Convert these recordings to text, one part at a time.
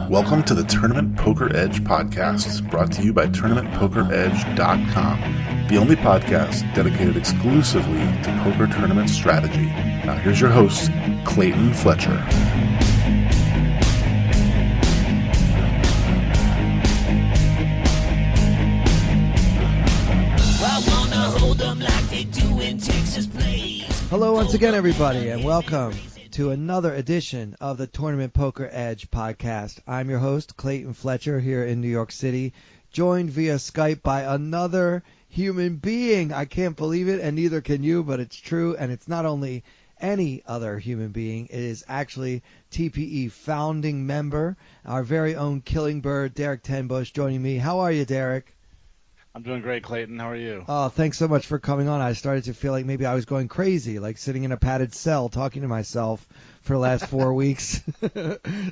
Welcome to the Tournament Poker Edge podcast, brought to you by TournamentPokerEdge.com, the only podcast dedicated exclusively to poker tournament strategy. Now here's your host, Clayton Fletcher. Hello once again, everybody, and welcome to another edition of the Tournament Poker Edge podcast. I'm your host, Clayton Fletcher, here in New York City, joined via Skype by another human being. I can't believe it, and neither can you, but it's true, and it's not only any other human being. It is actually TPE founding member, our very own Killingbird, Derek Tenbusch, joining me. How are you, Derek? I'm doing great, Clayton. How are you? Oh, thanks so much for coming on. I started to feel like maybe I was going crazy, like sitting in a padded cell talking to myself for the last 4 weeks.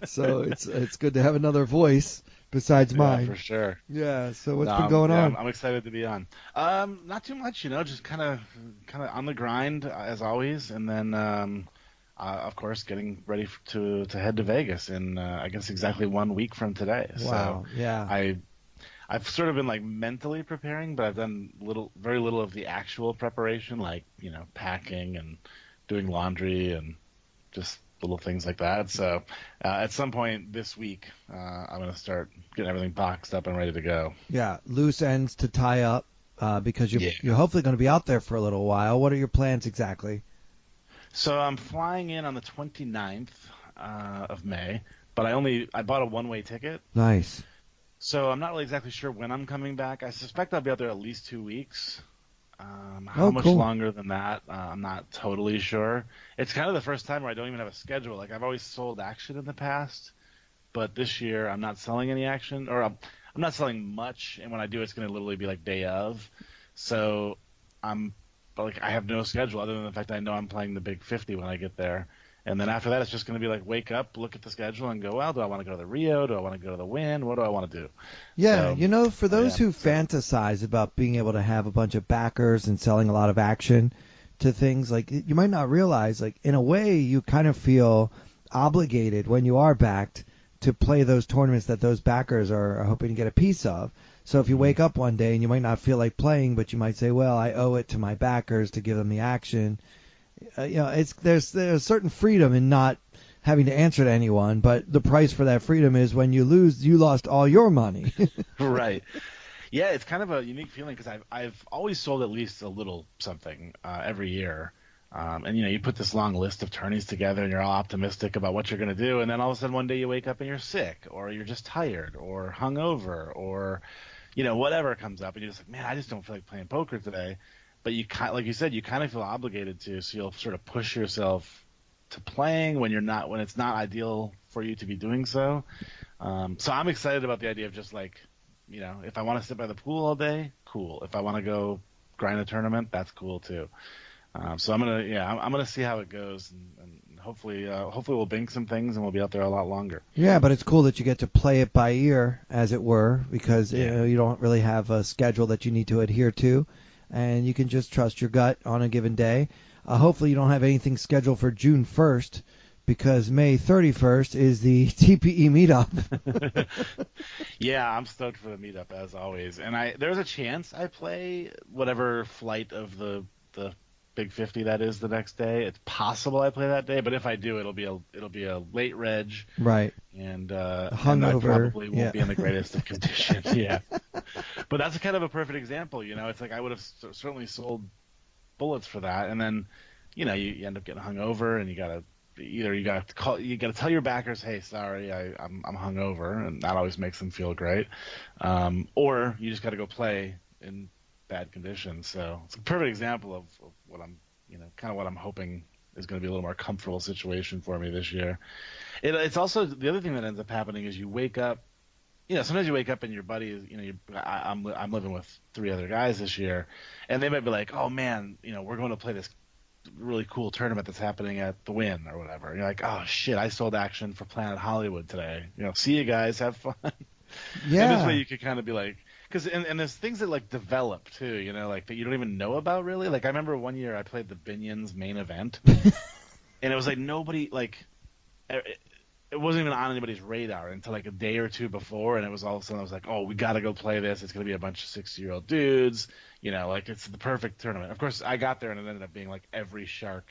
So it's good to have another voice besides mine. Yeah, for sure. Yeah, so what's been going on? I'm excited to be on. Not too much, just kind of on the grind as always, and then of course getting ready to head to Vegas in I guess exactly 1 week from today. Wow, so yeah. I've sort of been like mentally preparing, but I've done very little of the actual preparation, like, packing and doing laundry and just little things like that. So at some point this week, I'm going to start getting everything boxed up and ready to go. Yeah, loose ends to tie up because you're hopefully going to be out there for a little while. What are your plans exactly? So I'm flying in on the 29th of May, but I bought a one-way ticket. Nice. So I'm not really exactly sure when I'm coming back. I suspect I'll be out there at least 2 weeks. How much longer than that, I'm not totally sure. It's kind of the first time where I don't even have a schedule. Like, I've always sold action in the past, but this year I'm not selling any action, or I'm not selling much, and when I do, it's going to literally be like day of. So I have no schedule other than the fact that I know I'm playing the big 50 when I get there. And then after that, it's just going to be like, wake up, look at the schedule, and go, well, do I want to go to the Rio? Do I want to go to the Wynn? What do I want to do? Yeah, for those who fantasize about being able to have a bunch of backers and selling a lot of action to things, like, you might not realize, like, in a way, you kind of feel obligated when you are backed to play those tournaments that those backers are hoping to get a piece of. So if you wake up one day and you might not feel like playing, but you might say, well, I owe it to my backers to give them the action. There's a certain freedom in not having to answer to anyone, but the price for that freedom is when you lose, you lost all your money. Right. Yeah, it's kind of a unique feeling because I've always sold at least a little something every year. And you put this long list of tourneys together and you're all optimistic about what you're going to do, and then all of a sudden one day you wake up and you're sick, or you're just tired, or hungover, or whatever comes up, and you're just like, man, I just don't feel like playing poker today. But like you said, you kind of feel obligated to, so you'll sort of push yourself to playing when it's not ideal for you to be doing so. So I'm excited about the idea of just like, if I want to sit by the pool all day, cool. If I want to go grind a tournament, that's cool too. So I'm gonna see how it goes, and hopefully we'll bink some things and we'll be out there a lot longer. Yeah, but it's cool that you get to play it by ear, as it were, because you don't really have a schedule that you need to adhere to. And you can just trust your gut on a given day. Hopefully you don't have anything scheduled for June 1st, because May 31st is the TPE meetup. Yeah, I'm stoked for the meetup, as always. And there's a chance I play whatever flight of the big 50 that is the next day. It's possible I play that day, but if I do, it'll be a late reg. Right. And hungover. And I probably won't be in the greatest of conditions. Yeah. But that's kind of a perfect example. It's like I would have certainly sold bullets for that, and then you end up getting hungover, and you gotta tell your backers, hey, sorry, I'm hungover, and that always makes them feel great. Or you just got to go play in bad conditions. So it's a perfect example of what I'm kind of what I'm hoping is going to be a little more comfortable situation for me this year. It's also the other thing that ends up happening is you wake up. Sometimes you wake up and your buddy is, I'm living with 3 other guys this year, and they might be like, oh man, we're going to play this really cool tournament that's happening at the Wynn or whatever. And you're like, oh shit, I sold action for Planet Hollywood today. See you guys, have fun. Yeah. And this way you could kind of be like, because and there's things that like develop too, like that you don't even know about really. Like I remember one year I played the Binions main event. And it was like nobody like it wasn't even on anybody's radar until like a day or two before, and it was all of a sudden I was like, oh, we got to go play this. It's gonna be a bunch of 60-year-old dudes, like it's the perfect tournament. Of course, I got there and it ended up being like every shark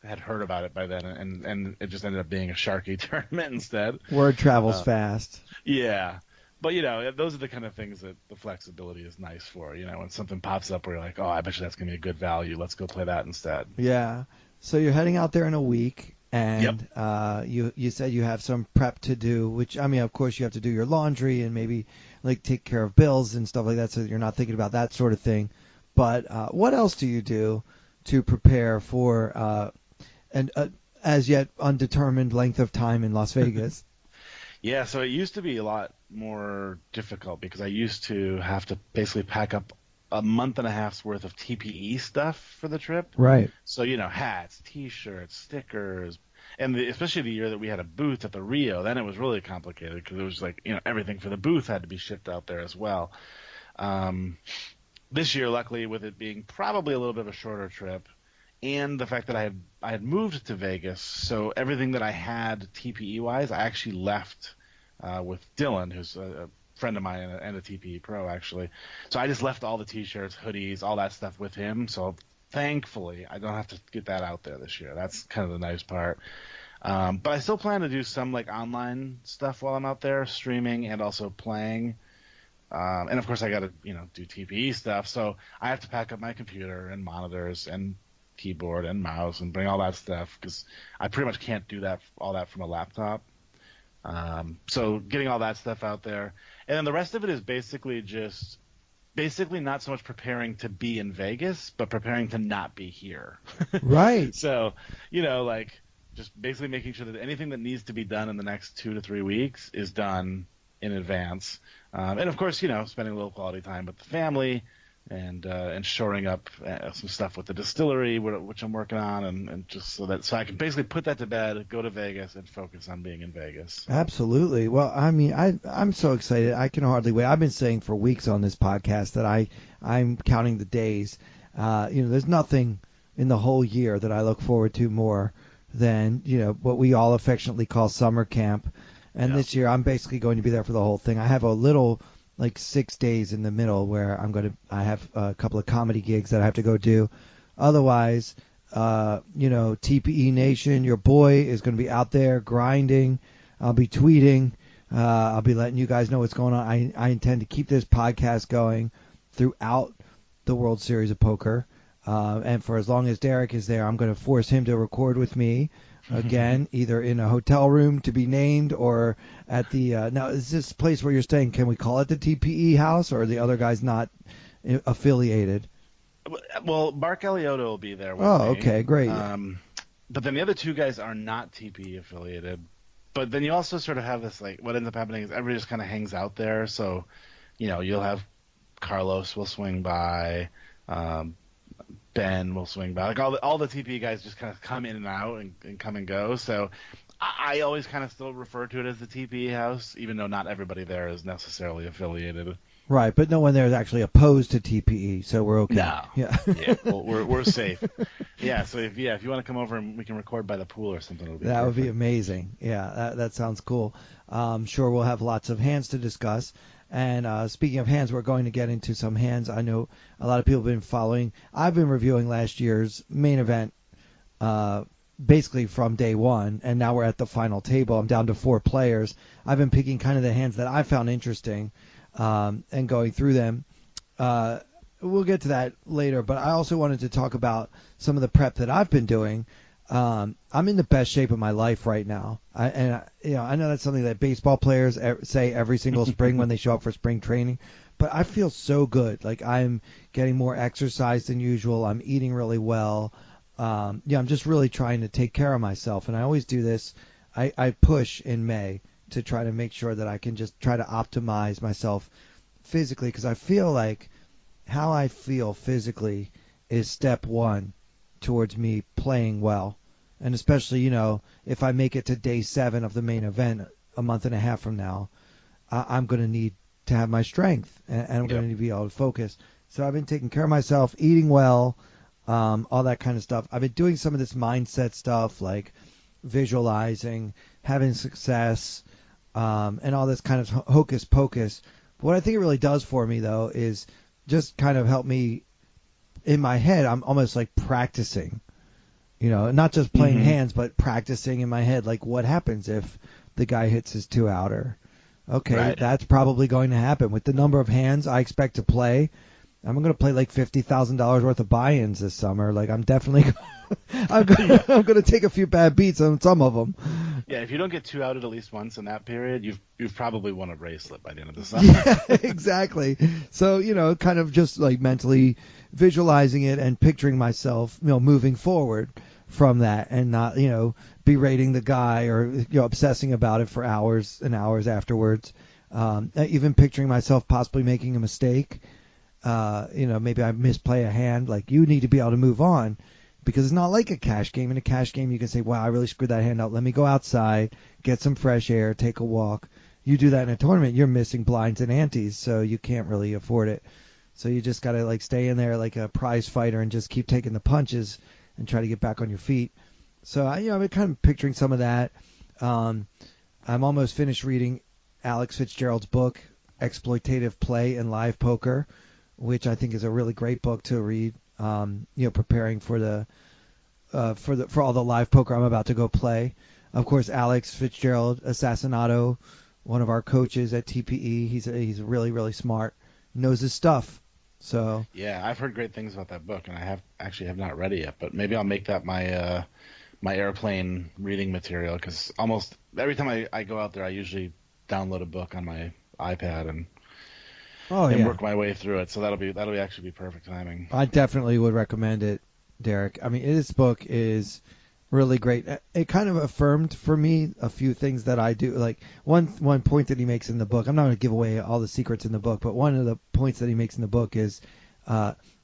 had heard about it by then, and it just ended up being a Sharky tournament instead. Word travels fast. Yeah. But, those are the kind of things that the flexibility is nice for, when something pops up where you're like, oh, I bet you that's going to be a good value. Let's go play that instead. Yeah. So you're heading out there in a week, and you said you have some prep to do, which, I mean, of course, you have to do your laundry and maybe, like, take care of bills and stuff like that, so you're not thinking about that sort of thing. But what else do you do to prepare for an as yet undetermined length of time in Las Vegas? Yeah, so it used to be a lot more difficult because I used to have to basically pack up a month and a half's worth of TPE stuff for the trip. Right. So, hats, T-shirts, stickers, and especially the year that we had a booth at the Rio, then it was really complicated because it was like, everything for the booth had to be shipped out there as well. This year, luckily, with it being probably a little bit of a shorter trip, and the fact that I had moved to Vegas, so everything that I had TPE wise, I actually left with Dylan, who's a friend of mine and a TPE pro actually. So I just left all the T-shirts, hoodies, all that stuff with him. So thankfully, I don't have to get that out there this year. That's kind of the nice part. But I still plan to do some like online stuff while I'm out there, streaming and also playing. And of course, I got to do TPE stuff. So I have to pack up my computer and monitors and keyboard and mouse and bring all that stuff because I pretty much can't do all that from a laptop. So getting all that stuff out there, and then the rest of it is basically not so much preparing to be in Vegas, but preparing to not be here. Right. So, like just basically making sure that anything that needs to be done in the next 2 to 3 weeks is done in advance. And of course, spending a little quality time with the family, and shoring up some stuff with the distillery, which I'm working on, and just so I can basically put that to bed, go to Vegas, and focus on being in Vegas. Absolutely. Well, I mean, I'm so excited. I can hardly wait. I've been saying for weeks on this podcast that I'm counting the days. There's nothing in the whole year that I look forward to more than, what we all affectionately call summer camp. And this year I'm basically going to be there for the whole thing. I have a little like 6 days in the middle where I have a couple of comedy gigs that I have to go do. Otherwise, TPE Nation, your boy is going to be out there grinding. I'll be tweeting. I'll be letting you guys know what's going on. I intend to keep this podcast going throughout the World Series of Poker. And for as long as Derek is there, I'm going to force him to record with me. Again, either in a hotel room to be named or at the now is this place where you're staying, can we call it the TPE house, or are the other guys not affiliated? Well, Mark Eliotto will be there with me. Okay, great. But then the other two guys are not TPE affiliated. But then you also sort of have this, like, what ends up happening is everybody just kind of hangs out there. So, you'll have Carlos will swing by, Ben will swing by. Like all the TPE guys just kind of come in and out and come and go. So I always kind of still refer to it as the TPE house, even though not everybody there is necessarily affiliated. Right, but no one there is actually opposed to TPE, so we're okay. No. Yeah. Yeah, well, we're safe. Yeah, so if you want to come over and we can record by the pool or something, it'll be that perfect. would be amazing. Yeah, that sounds cool. Sure, we'll have lots of hands to discuss. And speaking of hands, we're going to get into some hands. I know a lot of people have been following. I've been reviewing last year's main event basically from day one, and now we're at the final table. I'm down to 4 players. I've been picking kind of the hands that I found interesting and going through them. We'll get to that later, but I also wanted to talk about some of the prep that I've been doing. I'm in the best shape of my life right now. I know that's something that baseball players say every single spring when they show up for spring training, but I feel so good. Like I'm getting more exercise than usual. I'm eating really well. I'm just really trying to take care of myself, and I always do this. I push in May to try to make sure that I can just try to optimize myself physically, because I feel like how I feel physically is step one towards me playing well. And especially, if I make it to day 7 of the main event a month and a half from now, I'm going to need to have my strength, and I'm going to be able to focus. So I've been taking care of myself, eating well, all that kind of stuff. I've been doing some of this mindset stuff, like visualizing, having success, and all this kind of hocus pocus. But what I think it really does for me, though, is just kind of help me in my head. I'm almost like practicing, not just playing hands, but practicing in my head. Like, what happens if the guy hits his 2-outer? Okay, right. That's probably going to happen. With the number of hands I expect to play, I'm going to play like $50,000 worth of buy-ins this summer. Like, I'm definitely I'm going to take a few bad beats on some of them. Yeah, if you don't get 2-outed at least once in that period, you've probably won a bracelet by the end of the summer. Yeah, exactly. So, kind of just like mentally visualizing it and picturing myself, moving forward from that, and not, berating the guy or, obsessing about it for hours and hours afterwards. Even picturing myself possibly making a mistake. Maybe I misplay a hand. Like, you need to be able to move on, because it's not like a cash game. In a cash game, you can say, wow, I really screwed that hand up. Let me go outside, get some fresh air, take a walk. You do that in a tournament, you're missing blinds and antes, so you can't really afford it. So you just got to like stay in there like a prize fighter and just keep taking the punches and try to get back on your feet. So I've been kind of picturing some of that. I'm almost finished reading Alex Fitzgerald's book, Exploitative Play in Live Poker, which I think is a really great book to read. Preparing for all the live poker I'm about to go play. Of course, Alex Fitzgerald, Assassinato, one of our coaches at TPE. He's really, really smart, knows his stuff. So yeah, I've heard great things about that book, and I have not read it yet. But maybe I'll make that my my airplane reading material, because almost every time I go out there, I usually download a book on my iPad and work my way through it. So that'll actually be perfect timing. I definitely would recommend it, Derek. I mean, this book is really great. It kind of affirmed for me a few things that I do. Like one point that he makes in the book, I'm not going to give away all the secrets in the book, but one of the points that he makes in the book is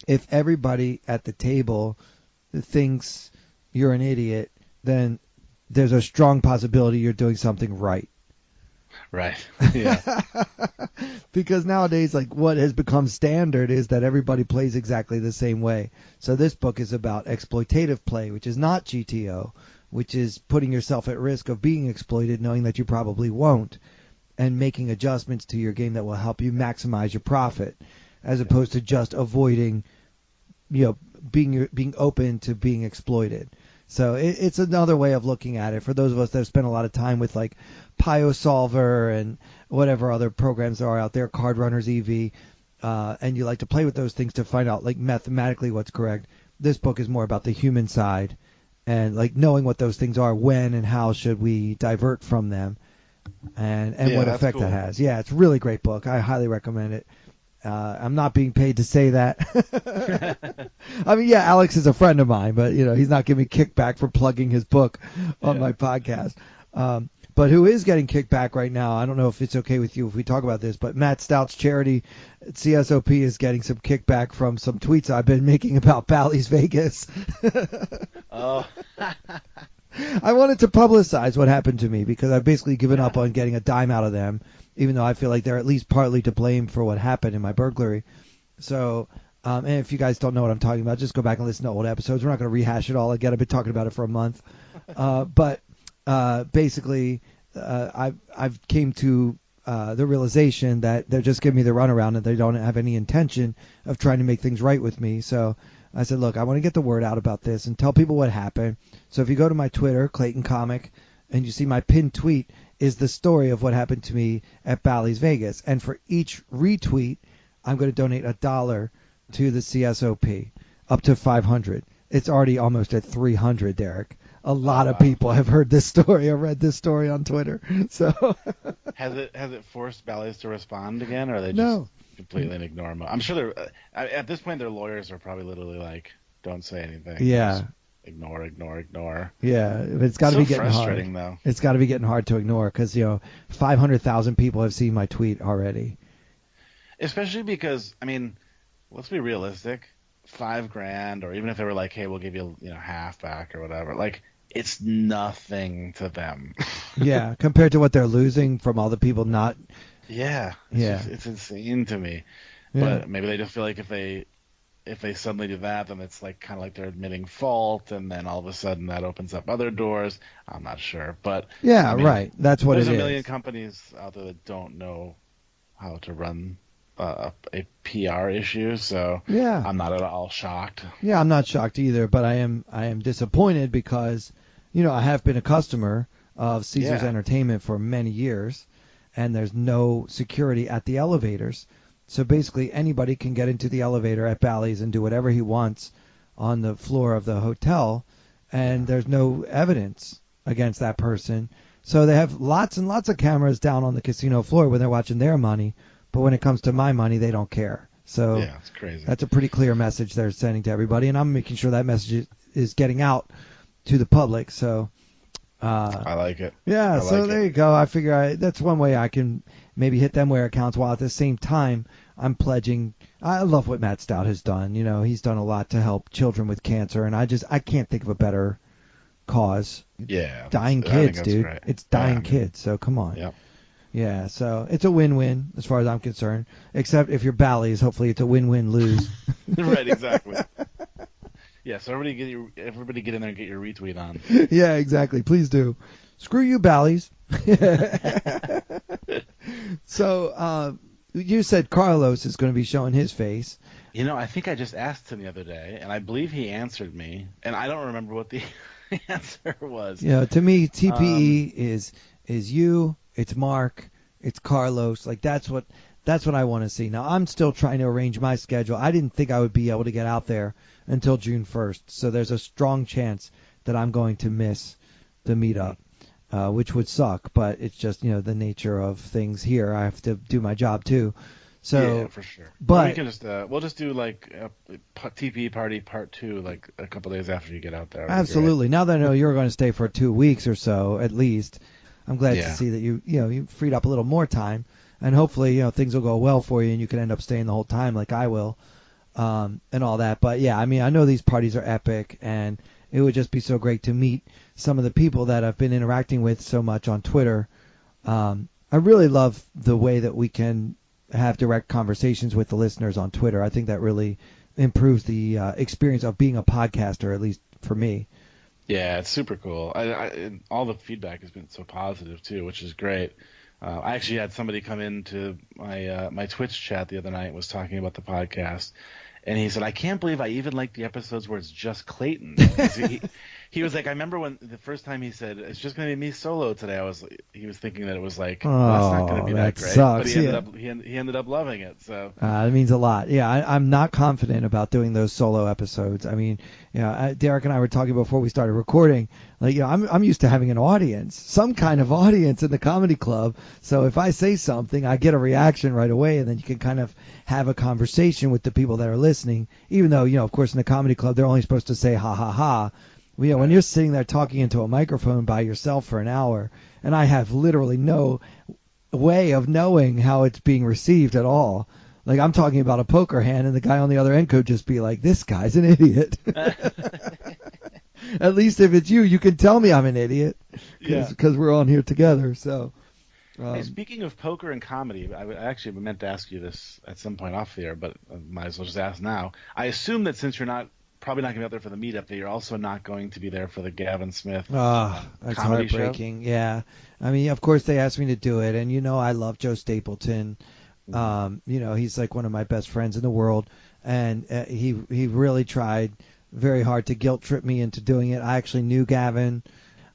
if everybody at the table thinks you're an idiot, then there's a strong possibility you're doing something right. Right. Yeah. Because nowadays, like, what has become standard is that everybody plays exactly the same way. So this book is about exploitative play, which is not GTO, which is putting yourself at risk of being exploited, knowing that you probably won't, and making adjustments to your game that will help you maximize your profit, as opposed to just avoiding, being open to being exploited. So it's another way of looking at it for those of us that have spent a lot of time with like PioSolver and whatever other programs there are out there, Card Runners EV, and you like to play with those things to find out like mathematically what's correct. This book is more about the human side and like knowing what those things are, when and how should we divert from them, and what effect cool. that has. Yeah, it's a really great book. I highly recommend it. I'm not being paid to say that. I mean, yeah, Alex is a friend of mine, but he's not giving me kickback for plugging his book on my podcast. But who is getting kickback right now? I don't know if it's okay with you if we talk about this, but Matt Stout's charity CSOP is getting some kickback from some tweets I've been making about Bally's Vegas. Oh. I wanted to publicize what happened to me because I've basically given up on getting a dime out of them, even though I feel like they're at least partly to blame for what happened in my burglary. So, and if you guys don't know what I'm talking about, just go back and listen to old episodes. We're not going to rehash it all again. I've been talking about it for a month. But basically, I've came to the realization that they're just giving me the runaround and they don't have any intention of trying to make things right with me. So I said, look, I want to get the word out about this and tell people what happened. So if you go to my Twitter, Clayton Comic, and you see my pinned tweet is the story of what happened to me at Bally's Vegas. And for each retweet, I'm going to donate $1 to the CSOP, up to $500. It's already almost at $300, Derek. A lot of people have heard this story or read this story on Twitter. So has it forced Bally's to respond again, or are they just completely ignore them? I'm sure they're at this point their lawyers are probably literally like, don't say anything. Yeah. Just ignore. Yeah, it's got to be getting frustrating, hard. Though. It's got to be getting hard to ignore because 500,000 people have seen my tweet already. Especially because, I mean, let's be realistic. $5,000, or even if they were like, hey, we'll give you half back or whatever, like it's nothing to them. Yeah, compared to what they're losing from all the people not. Yeah. It's insane to me. Yeah. But maybe they just feel like if if they suddenly do that, then it's like kind of like they're admitting fault, and then all of a sudden that opens up other doors. I'm not sure, but Yeah, I mean, right. That's what it is. There's a million companies out there that don't know how to run a PR issue, so Yeah. I'm not at all shocked. Yeah, I'm not shocked either, but I am disappointed because, I have been a customer of Caesars Entertainment for many years, and there's no security at the elevators. So basically anybody can get into the elevator at Bally's and do whatever he wants on the floor of the hotel, and there's no evidence against that person. So they have lots and lots of cameras down on the casino floor when they're watching their money, but when it comes to my money, they don't care. So yeah, it's crazy. That's a pretty clear message they're sending to everybody, and I'm making sure that message is getting out to the public. So I like it. Yeah, so there you go. I figure that's one way I can maybe hit them where it counts, while at the same time I'm pledging. I love what Matt Stout has done. He's done a lot to help children with cancer, and I can't think of a better cause. Yeah. Dying kids, dude. Great. It's dying kids, so come on. Yep. Yeah, so it's a win-win as far as I'm concerned. Except if you're Bally's, hopefully it's a win-win-lose. Right, exactly. Yeah, so everybody get in there and get your retweet on. Yeah, exactly. Please do. Screw you, Bally's. So you said Carlos is going to be showing his face. I think I just asked him the other day, and I believe he answered me, and I don't remember what the answer was. To me, TPE is you, it's Mark, it's Carlos. Like that's what I want to see. Now I'm still trying to arrange my schedule. I didn't think I would be able to get out there until June 1st, so there's a strong chance that I'm going to miss the meetup, which would suck. But it's just the nature of things here. I have to do my job too. So yeah, for sure. But we can just we'll just do like TPE Party Part 2 like a couple days after you get out there. Absolutely. Now that I know you're going to stay for 2 weeks or so at least, I'm glad to see that you freed up a little more time, and hopefully things will go well for you and you can end up staying the whole time like I will, and all that. But yeah, I mean, I know these parties are epic, and it would just be so great to meet some of the people that I've been interacting with so much on Twitter. I really love the way that we can have direct conversations with the listeners on Twitter. I think that really improves the experience of being a podcaster, at least for me. Yeah, it's super cool. And all the feedback has been so positive too, which is great. I actually had somebody come into my Twitch chat the other night and was talking about the podcast, and he said, "I can't believe I even like the episodes where it's just Clayton." He was like, I remember when the first time he said it's just going to be me solo today. He was thinking that it was like, that's not going to be that great. Sucks. But he ended up loving it. So it means a lot. Yeah, I'm not confident about doing those solo episodes. I mean, Derek and I were talking before we started recording. Like, I'm used to having an audience, some kind of audience in the comedy club. So if I say something, I get a reaction right away, and then you can kind of have a conversation with the people that are listening. Even though, of course, in the comedy club, they're only supposed to say ha ha ha. When you're sitting there talking into a microphone by yourself for an hour, and I have literally no way of knowing how it's being received at all. Like, I'm talking about a poker hand, and the guy on the other end could just be like, this guy's an idiot. At least if it's you can tell me I'm an idiot, because we're on here together. So, hey, speaking of poker and comedy, I actually meant to ask you this at some point off the air, but I might as well just ask now. I assume that since you're probably not going to be out there for the meetup, that you're also not going to be there for the Gavin Smith that's comedy heartbreaking. show? Yeah. I mean, of course they asked me to do it, and I love Joe Stapleton. He's like one of my best friends in the world, and he really tried very hard to guilt trip me into doing it. I actually knew Gavin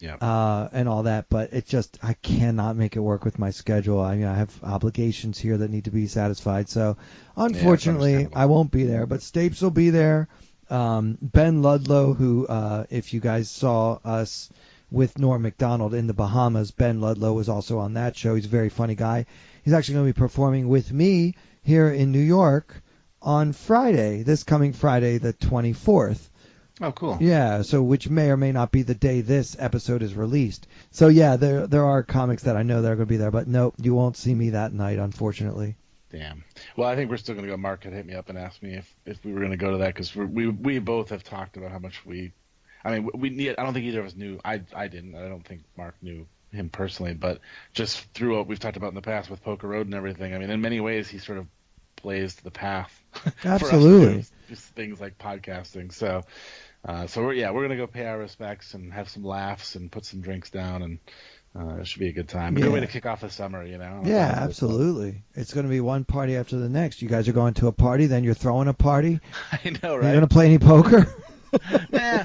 and all that, but I cannot make it work with my schedule. I mean, I have obligations here that need to be satisfied, so unfortunately I won't be there, but Stapes will be there. Ben Ludlow, who, if you guys saw us with Norm Macdonald in the Bahamas, Ben Ludlow was also on that show. He's a very funny guy. He's actually going to be performing with me here in New York on Friday, this coming Friday, the 24th. Oh, cool. Yeah, so which may or may not be the day this episode is released. So, yeah, there are comics that I know that are going to be there, but nope, you won't see me that night, unfortunately. Damn. Well, I think we're still going to go. Mark had hit me up and asked me if we were going to go to that, because we both have talked about how much I don't think either of us knew. I didn't. I don't think Mark knew him personally, but just through what we've talked about in the past with Poker Road and everything. I mean, in many ways, he sort of blazed the path Absolutely. for us to do things like podcasting. So we're gonna go pay our respects and have some laughs and put some drinks down, and it should be a good time. A good way to kick off the summer, you know. Yeah, absolutely. It's going to be one party after the next. You guys are going to a party, then you're throwing a party. I know, right? Are you going to play any poker?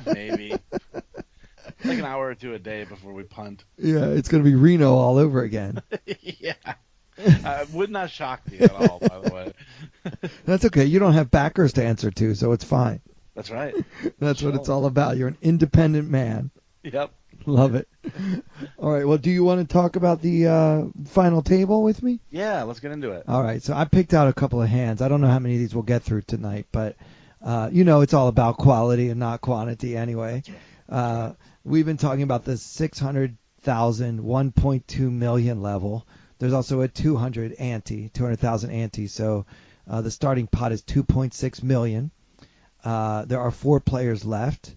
Maybe. Like an hour or two a day before we punt. Yeah, it's going to be Reno all over again. Yeah. Would not shock me at all, by the way. That's okay. You don't have backers to answer to, so it's fine. That's right. That's what it's all about. You're an independent man. Yep. Love it. All right. Well, do you want to talk about the final table with me? Yeah, let's get into it. All right. So I picked out a couple of hands. I don't know how many of these we'll get through tonight, but it's all about quality and not quantity anyway. We've been talking about the 600,000, 1.2 million level. There's also a 200,000 ante. So the starting pot is 2.6 million. There are 4 players left,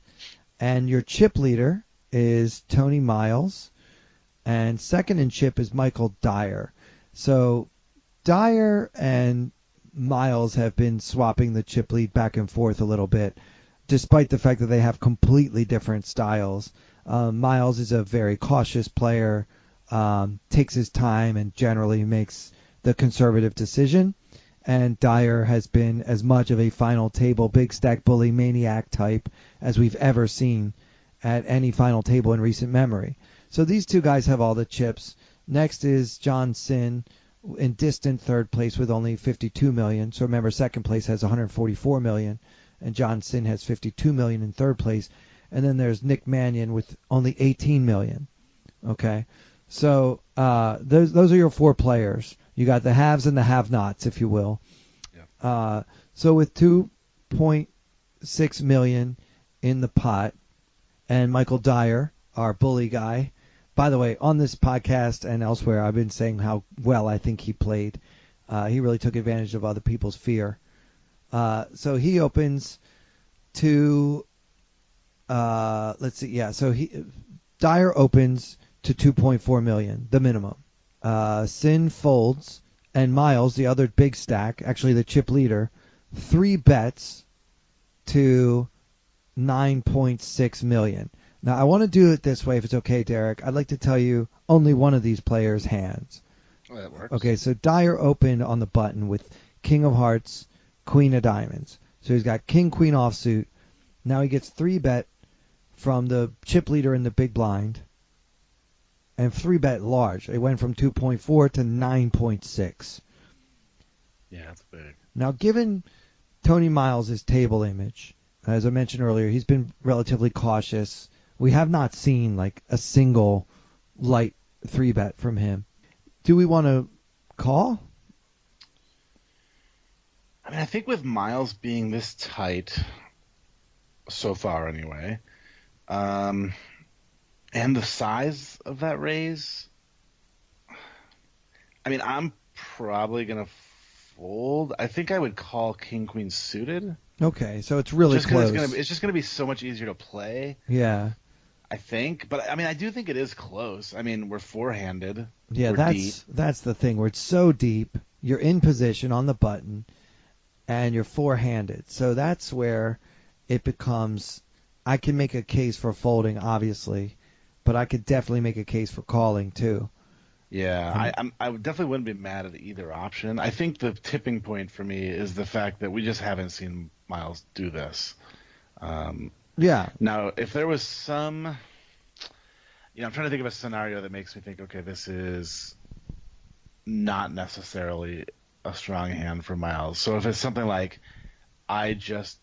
and your chip leader is Tony Miles, and second in chip is Michael Dyer. So Dyer and Miles have been swapping the chip lead back and forth a little bit, despite the fact that they have completely different styles. Miles is a very cautious player, takes his time and generally makes the conservative decision. And Dyer has been as much of a final table big stack bully maniac type as we've ever seen at any final table in recent memory. So these two guys have all the chips. Next is John Sin in distant third place with only 52 million. So remember, second place has 144 million, and John Sin has 52 million in third place. And then there's Nick Mannion with only 18 million. Okay, so those are your 4 players. You got the haves and the have-nots, if you will. Yeah. So with 2.6 million in the pot, and Michael Dyer, our bully guy. By the way, on this podcast and elsewhere, I've been saying how well I think he played. He really took advantage of other people's fear. So he opens to, let's see, yeah. So Dyer opens to 2.4 million, the minimum. Sin folds, and Miles, the other big stack, actually the chip leader, 3 bets to 9.6 million. Now, I want to do it this way, if it's okay, Derek. I'd like to tell you only one of these players' hands. Oh, that works. Okay, so Dyer opened on the button with King of Hearts, Queen of Diamonds. So he's got King, Queen offsuit. Now he gets 3 bet from the chip leader in the big blind, and 3 bet large. It went from 2.4 to 9.6. Yeah, that's big. Now, given Tony Miles' table image, as I mentioned earlier, he's been relatively cautious. We have not seen like a single light 3 bet from him. Do we want to call? I mean, I think with Miles being this tight, so far anyway, and the size of that raise, I mean, I'm probably going to fold. I think I would call King Queen suited. Okay, so it's really close. It's just going to be so much easier to play. Yeah. I think. But, I mean, I do think it is close. I mean, we're 4-handed. Yeah, we're deep. That's the thing. Where it's so deep, you're in position on the button, and you're 4-handed. So that's where it becomes, I can make a case for folding, obviously, but I could definitely make a case for calling, too. Yeah, I definitely wouldn't be mad at either option. I think the tipping point for me is the fact that we just haven't seen Miles do this. Yeah. Now, if there was some, I'm trying to think of a scenario that makes me think, okay, this is not necessarily a strong hand for Miles. So if it's something like, I don't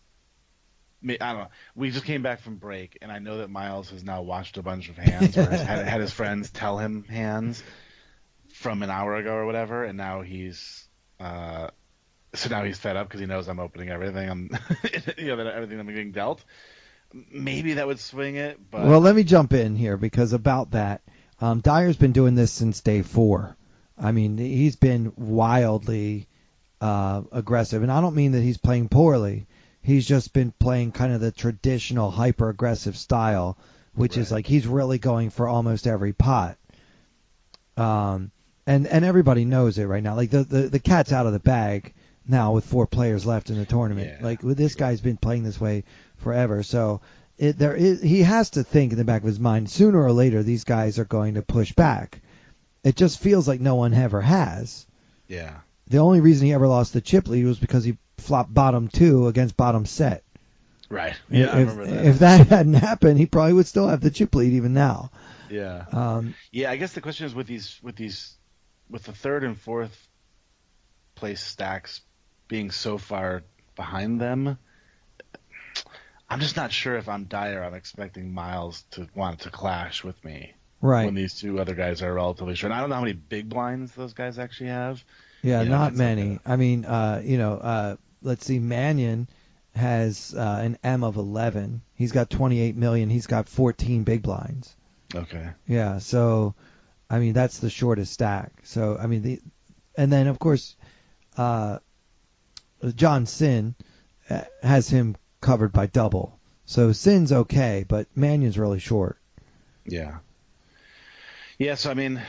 know, we just came back from break, and I know that Miles has now watched a bunch of hands, or had his friends tell him hands from an hour ago or whatever, and now he's fed up because he knows I'm opening everything. Everything I'm getting dealt. Maybe that would swing it. But well, let me jump in here because about that, Dyer's been doing this since day 4. I mean, he's been wildly aggressive, and I don't mean that he's playing poorly. He's just been playing kind of the traditional hyper-aggressive style, which is like he's really going for almost every pot. And everybody knows it right now. Like the cat's out of the bag. now with 4 players left in the tournament. Yeah. Like this guy's been playing this way forever, so he has to think in the back of his mind, sooner or later these guys are going to push back. It just feels like no one ever has. Yeah. The only reason he ever lost the chip lead was because he flopped bottom 2 against bottom set. Right. Yeah, I remember that. If that hadn't happened, he probably would still have the chip lead even now. Yeah. Yeah, I guess the question is with the third and fourth place stacks being so far behind them, I'm just not sure if I'm Dyer. I'm expecting Miles to want to clash with me. Right. When these 2 other guys are relatively short. I don't know how many big blinds those guys actually have. Yeah, not many. I mean, let's see. Mannion has an M of 11. He's got 28 million. He's got 14 big blinds. Okay. Yeah, so I mean that's the shortest stack. So I mean and then of course, John Sin has him covered by double. So Sin's okay, but Mannion's really short. Yeah. Yeah, so I mean,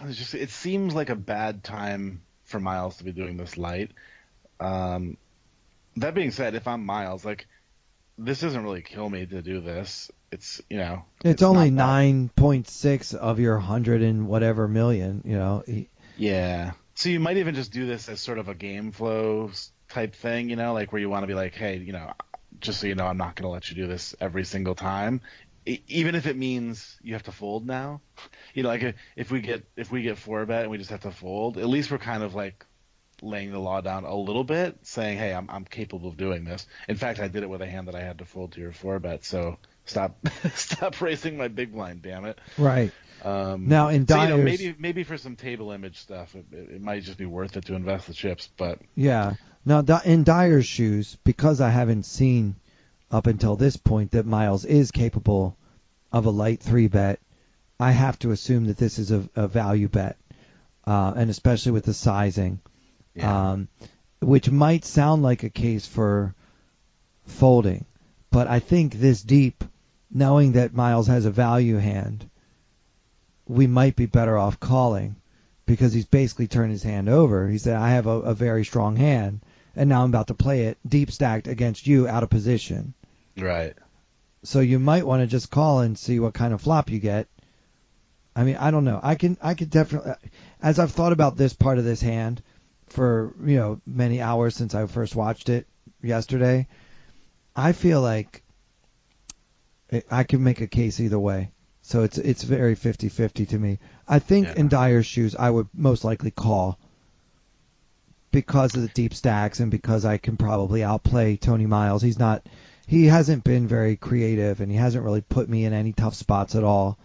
it seems like a bad time for Miles to be doing this light. That being said, if I'm Miles, like, this doesn't really kill me to do this. It's, it's only 9.6 of your 100 and whatever million, Yeah. So you might even just do this as sort of a game flow type thing, like where you want to be like, hey, just so you know, I'm not going to let you do this every single time. Even if it means you have to fold now, like if we get 4-bet and we just have to fold, at least we're kind of like laying the law down a little bit, saying, hey, I'm capable of doing this. In fact, I did it with a hand that I had to fold to your 4-bet, so stop racing my big blind, damn it. Right. Now in Dyer's, so, maybe for some table image stuff, it might just be worth it to invest the chips, but yeah. Now in Dyer's shoes, because I haven't seen up until this point that Miles is capable of a light 3-bet, I have to assume that this is a value bet, and especially with the sizing, which might sound like a case for folding, but I think this deep, knowing that Miles has a value hand, we might be better off calling, because he's basically turned his hand over. He said, I have a very strong hand, and now I'm about to play it deep stacked against you out of position. Right. So you might want to just call and see what kind of flop you get. I mean, I don't know. I could definitely, as I've thought about this part of this hand for, many hours since I first watched it yesterday, I feel like I can make a case either way. So it's very 50-50 to me. I think in Dyer's shoes, I would most likely call because of the deep stacks and because I can probably outplay Tony Miles. He hasn't been very creative, and he hasn't really put me in any tough spots at all.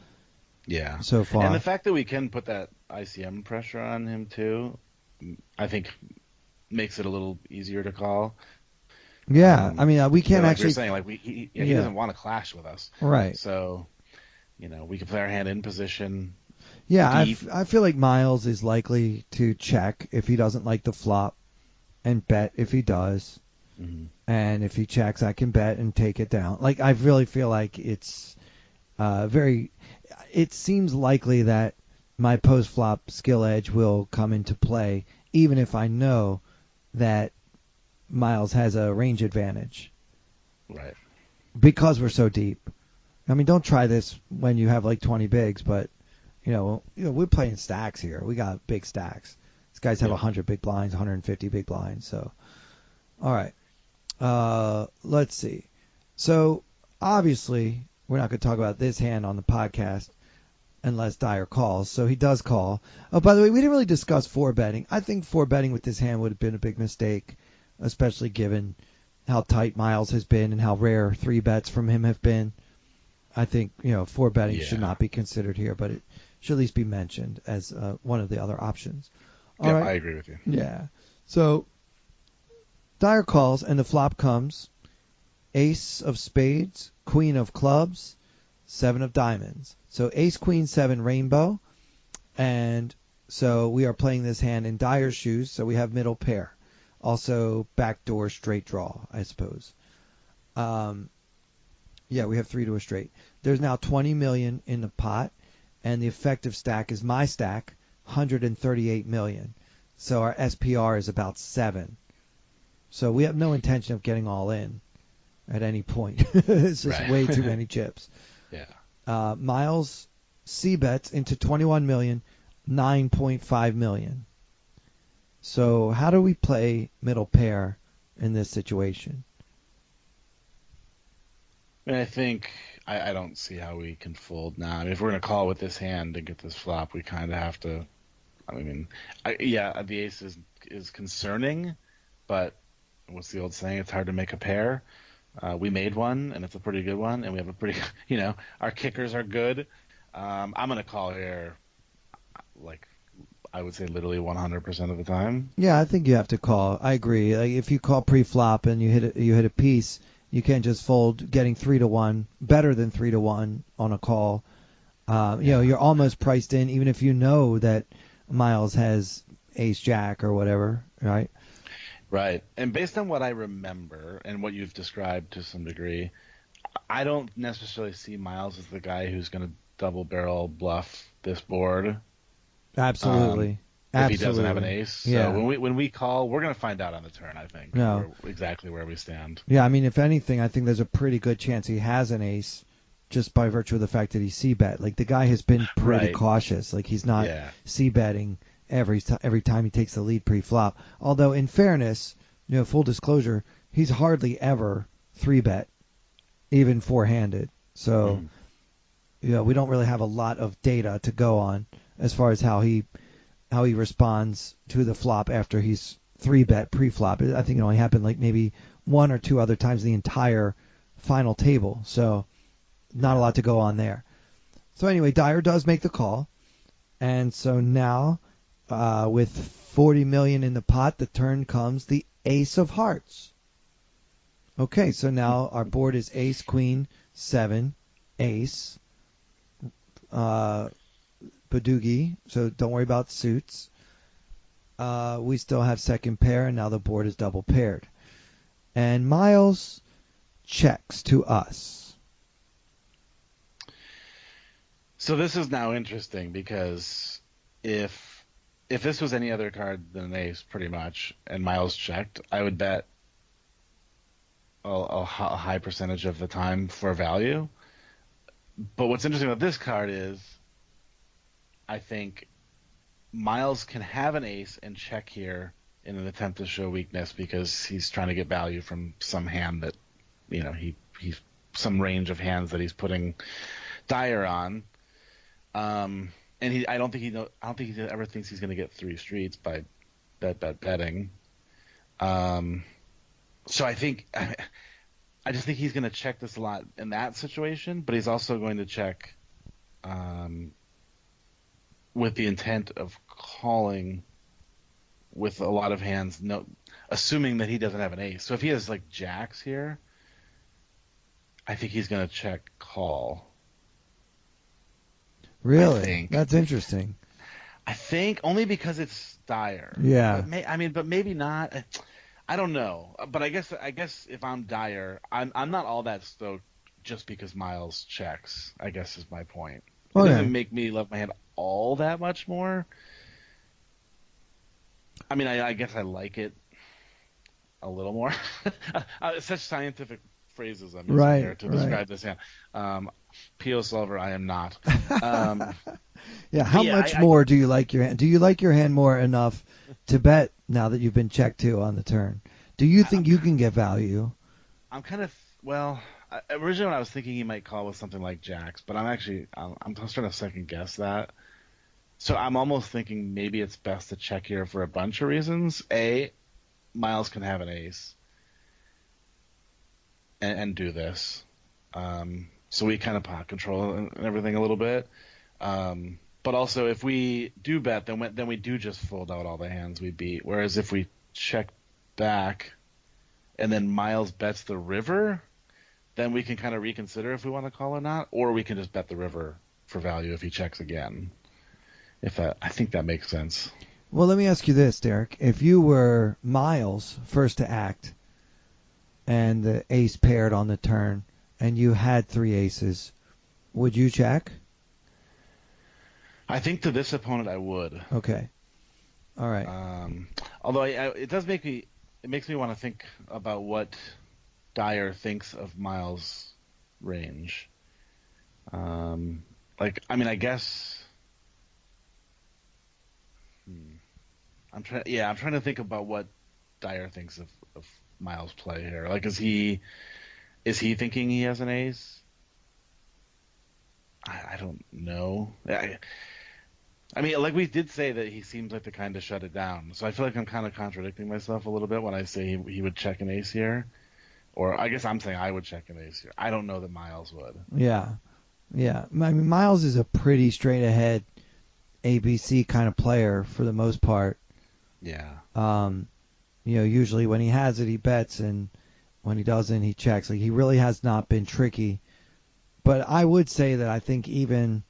Yeah. So far. And the fact that we can put that ICM pressure on him too, I think makes it a little easier to call. Yeah, I mean, we can't like actually. You're saying, like he doesn't want to clash with us, right? So, we can play our hand in position. Yeah, I feel like Miles is likely to check if he doesn't like the flop, and bet if he does. Mm-hmm. And if he checks, I can bet and take it down. Like, I really feel like it's it seems likely that my post-flop skill edge will come into play, even if I know that Miles has a range advantage. Right. Because we're so deep. I mean, don't try this when you have like 20 bigs, but, we're playing stacks here. We got big stacks. These guys have 100 big blinds, 150 big blinds, so. All right. Let's see. So, obviously, we're not going to talk about this hand on the podcast unless Dyer calls. So he does call. Oh, by the way, we didn't really discuss 4-betting. I think 4-betting with this hand would have been a big mistake, especially given how tight Miles has been and how rare 3-bets from him have been. I think, 4-betting should not be considered here, but it should at least be mentioned as one of the other options. All right. I agree with you. Yeah. So Dyer calls, and the flop comes ace of spades, queen of clubs, 7 of diamonds. So ace, queen, 7, rainbow. And so we are playing this hand in Dyer's shoes, so we have middle pair. Also backdoor straight draw, I suppose. Yeah, we have 3 to a straight. There's now 20 million in the pot, and the effective stack is my stack, 138 million. So our SPR is about 7. So we have no intention of getting all in at any point. It's just Right. way too many chips. Yeah. Miles C bets into 21 million, 9.5 million. So how do we play middle pair in this situation? I mean, I think I don't see how we can fold now. I mean, if we're going to call with this hand and get this flop, we kind of have to. I mean, the ace is concerning, but what's the old saying? It's hard to make a pair. We made one, and it's a pretty good one, and we have a pretty, our kickers are good. I'm going to call here, like, I would say literally 100% of the time. Yeah, I think you have to call. I agree. Like, if you call pre-flop and you hit a piece, you can't just fold getting 3-1, better than 3-1 on a call. You're almost priced in, even if you know that Miles has ace jack or whatever, right? Right. And based on what I remember and what you've described to some degree, I don't necessarily see Miles as the guy who's going to double barrel bluff this board. Absolutely. If he doesn't have an ace. Yeah. So when we call, we're going to find out on the turn, I think. No. Exactly where we stand. Yeah, I mean, if anything, I think there's a pretty good chance he has an ace just by virtue of the fact that he c-bet. Like, the guy has been pretty cautious. Like, he's not c-betting every time he takes the lead pre-flop. Although, in fairness, full disclosure, he's hardly ever 3-bet, even four-handed. So, we don't really have a lot of data to go on as far as how he responds to the flop after he's 3-bet pre-flop. I think it only happened like maybe one or two other times in the entire final table. So not a lot to go on there. So anyway, Dyer does make the call. And so now with 40 million in the pot, the turn comes the ace of hearts. Okay, so now our board is ace, queen, 7, ace. Badoogie, so don't worry about suits. We still have second pair, and now the board is double paired. And Miles checks to us. So this is now interesting because if this was any other card than an ace, pretty much, and Miles checked, I would bet a high percentage of the time for value. But what's interesting about this card is I think Miles can have an ace and check here in an attempt to show weakness because he's trying to get value from some hand that, he's some range of hands that he's putting Dyer on. And I don't think he ever thinks he's going to get 3 streets by betting. So I just think he's going to check this a lot in that situation, but he's also going to check, with the intent of calling with a lot of hands, assuming that he doesn't have an ace. So if he has like jacks here, I think he's going to check call. Really? That's interesting. I think only because it's Dyer. Yeah. But maybe not. I don't know. But I guess if I'm Dyer, I'm not all that stoked just because Miles checks, I guess is my point. It doesn't make me love my hand all that much more. I mean, I guess I like it a little more. Such scientific phrases I'm using here to describe this hand. P.O. Solver, I am not. How much more do you like your hand? Do you like your hand more enough to bet now that you've been checked to on the turn? Do you think you can get value? I'm kind of, originally when I was thinking he might call with something like jacks, but I'm trying to second guess that. So I'm almost thinking maybe it's best to check here for a bunch of reasons. A, Miles can have an ace and do this. So we kind of pot control and everything a little bit. But also if we do bet, then we do just fold out all the hands we beat. Whereas if we check back and then Miles bets the river, then we can kind of reconsider if we want to call or not, or we can just bet the river for value if he checks again. I think that makes sense. Well, let me ask you this, Derek. If you were Miles first to act and the ace paired on the turn and you had 3 aces, would you check? I think to this opponent I would. Okay. All right. Although it does make me it makes me want to think about what Dyer thinks of Miles' range. I guess. I'm trying to think about what Dyer thinks of Miles' play here. Like, is he thinking he has an ace? I don't know. I mean, like we did say that he seems like the kind to shut it down. So I feel like I'm kind of contradicting myself a little bit when I say he would check an ace here. Or I guess I'm saying I would check an ace here. I don't know that Miles would. Yeah. Yeah. I mean, Miles is a pretty straight ahead ABC kind of player for the most part. Yeah. Usually when he has it, he bets, and when he doesn't, he checks. Like, he really has not been tricky. But I would say that I think even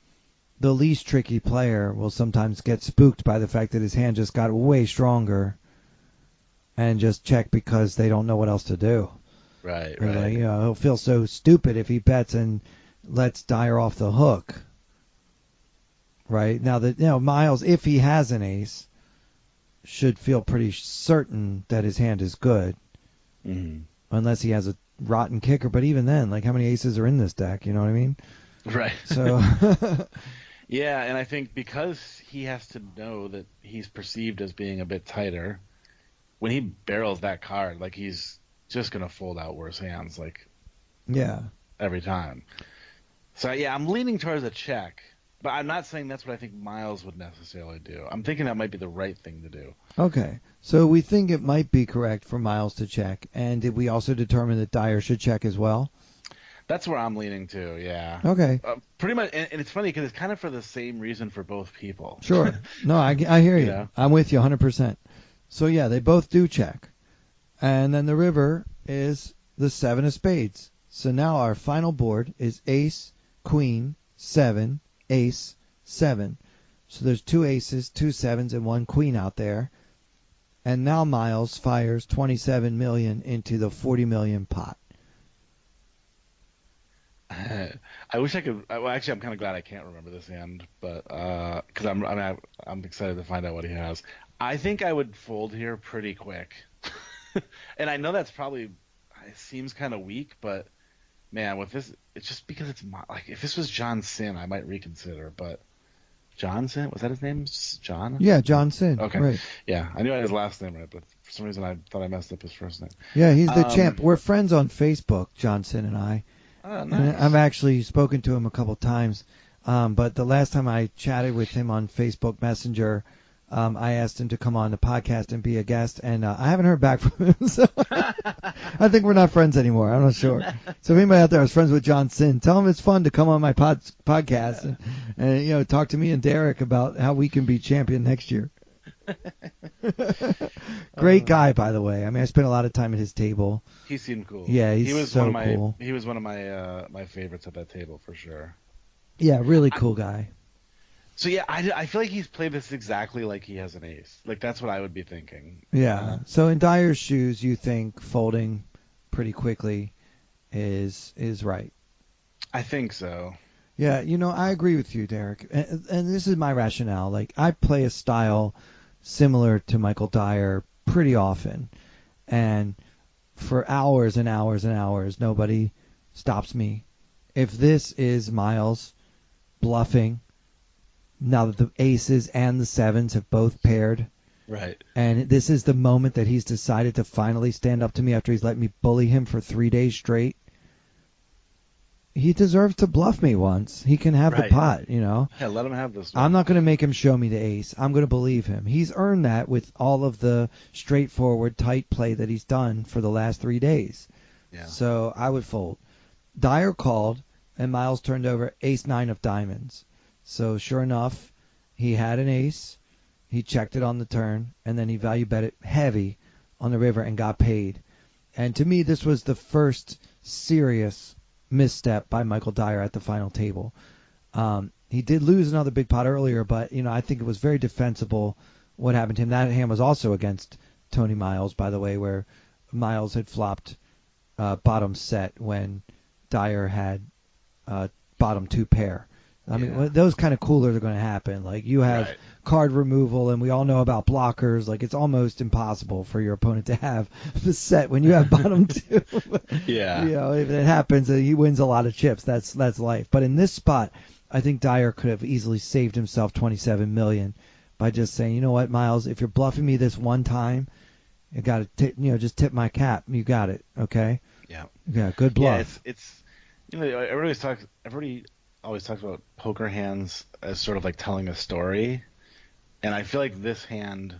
the least tricky player will sometimes get spooked by the fact that his hand just got way stronger and just check because they don't know what else to do. Right. Like, he'll feel so stupid if he bets and lets Dyer off the hook. Right? Now that Miles, if he has an ace, should feel pretty certain that his hand is good. Mm-hmm. Unless he has a rotten kicker, but even then, like, how many aces are in this deck? You know what I mean? Right. So yeah, and I think because he has to know that he's perceived as being a bit tighter, when he barrels that card, like, he's just gonna fold out worse hands, like, every time. So yeah, I'm leaning towards a check, but I'm not saying that's what I think Miles would necessarily do. I'm thinking that might be the right thing to do. Okay, so we think it might be correct for Miles to check, and did we also determine that Dyer should check as well? That's where I'm leaning to, yeah. Okay. Pretty much, and it's funny because it's kind of for the same reason for both people. Sure. No, I hear you. know? I'm with you 100%. So yeah, they both do check. And then the river is the 7 of spades. So now our final board is ace, queen, 7, ace, 7. So there's 2 aces, 2 sevens, and 1 queen out there. And now Miles fires 27 million into the 40 million pot. I wish I could. Well, actually, I'm kind of glad I can't remember this hand, but because I'm excited to find out what he has. I think I would fold here pretty quick, and I know that's probably it seems kind of weak, but man, with this, it's just because it's like if this was John Sin, I might reconsider. But John Sin, was that his name? John? Yeah, John Sin. Okay. Right. Yeah, I knew I had his last name right, but for some reason I thought I messed up his first name. Yeah, he's the champ. We're friends on Facebook, John Sin and I. Oh, nice. I've actually spoken to him a couple times, but the last time I chatted with him on Facebook Messenger, I asked him to come on the podcast and be a guest, and I haven't heard back from him. So I think we're not friends anymore. I'm not sure. So if anybody out there is friends with John Sin, tell him it's fun to come on my podcast and talk to me and Derek about how we can be champion next year. Great guy, by the way. I mean, I spent a lot of time at his table. He seemed cool. Yeah, he was so cool. He was one of my my favorites at that table for sure. Yeah, really cool guy. So yeah, I feel like he's played this exactly like he has an ace. Like that's what I would be thinking. Yeah. So in Dyer's shoes, you think folding pretty quickly is right. I think so. Yeah, I agree with you, Derek. And this is my rationale. Like, I play a style similar to Michael Dyer pretty often. And for hours and hours and hours, nobody stops me. If this is Miles bluffing, now that the aces and the sevens have both paired, right, and this is the moment that he's decided to finally stand up to me after he's let me bully him for 3 days straight, he deserves to bluff me once. He can have the pot, Yeah, let him have this one. I'm not going to make him show me the ace. I'm going to believe him. He's earned that with all of the straightforward, tight play that he's done for the last 3 days. Yeah. So I would fold. Dyer called, and Miles turned over ace-9 of diamonds. So sure enough, he had an ace. He checked it on the turn, and then he value bet it heavy on the river and got paid. And to me, this was the first serious misstep by Michael Dyer at the final table. He did lose another big pot earlier, but I think it was very defensible what happened to him. That hand was also against Tony Miles, by the way, where Miles had flopped bottom set when Dyer had bottom 2 pair. I mean, those kind of coolers are going to happen. Like you have card removal, and we all know about blockers. Like it's almost impossible for your opponent to have the set when you have bottom two. Yeah. You know, if it happens, he wins a lot of chips. That's life. But in this spot, I think Dyer could have easily saved himself $27 million by just saying, you know what, Miles, if you're bluffing me this one time, you got to just tip my cap. You got it, okay? Yeah, good bluff. Yeah, it's everybody always talks about poker hands as sort of like telling a story, and I feel like this hand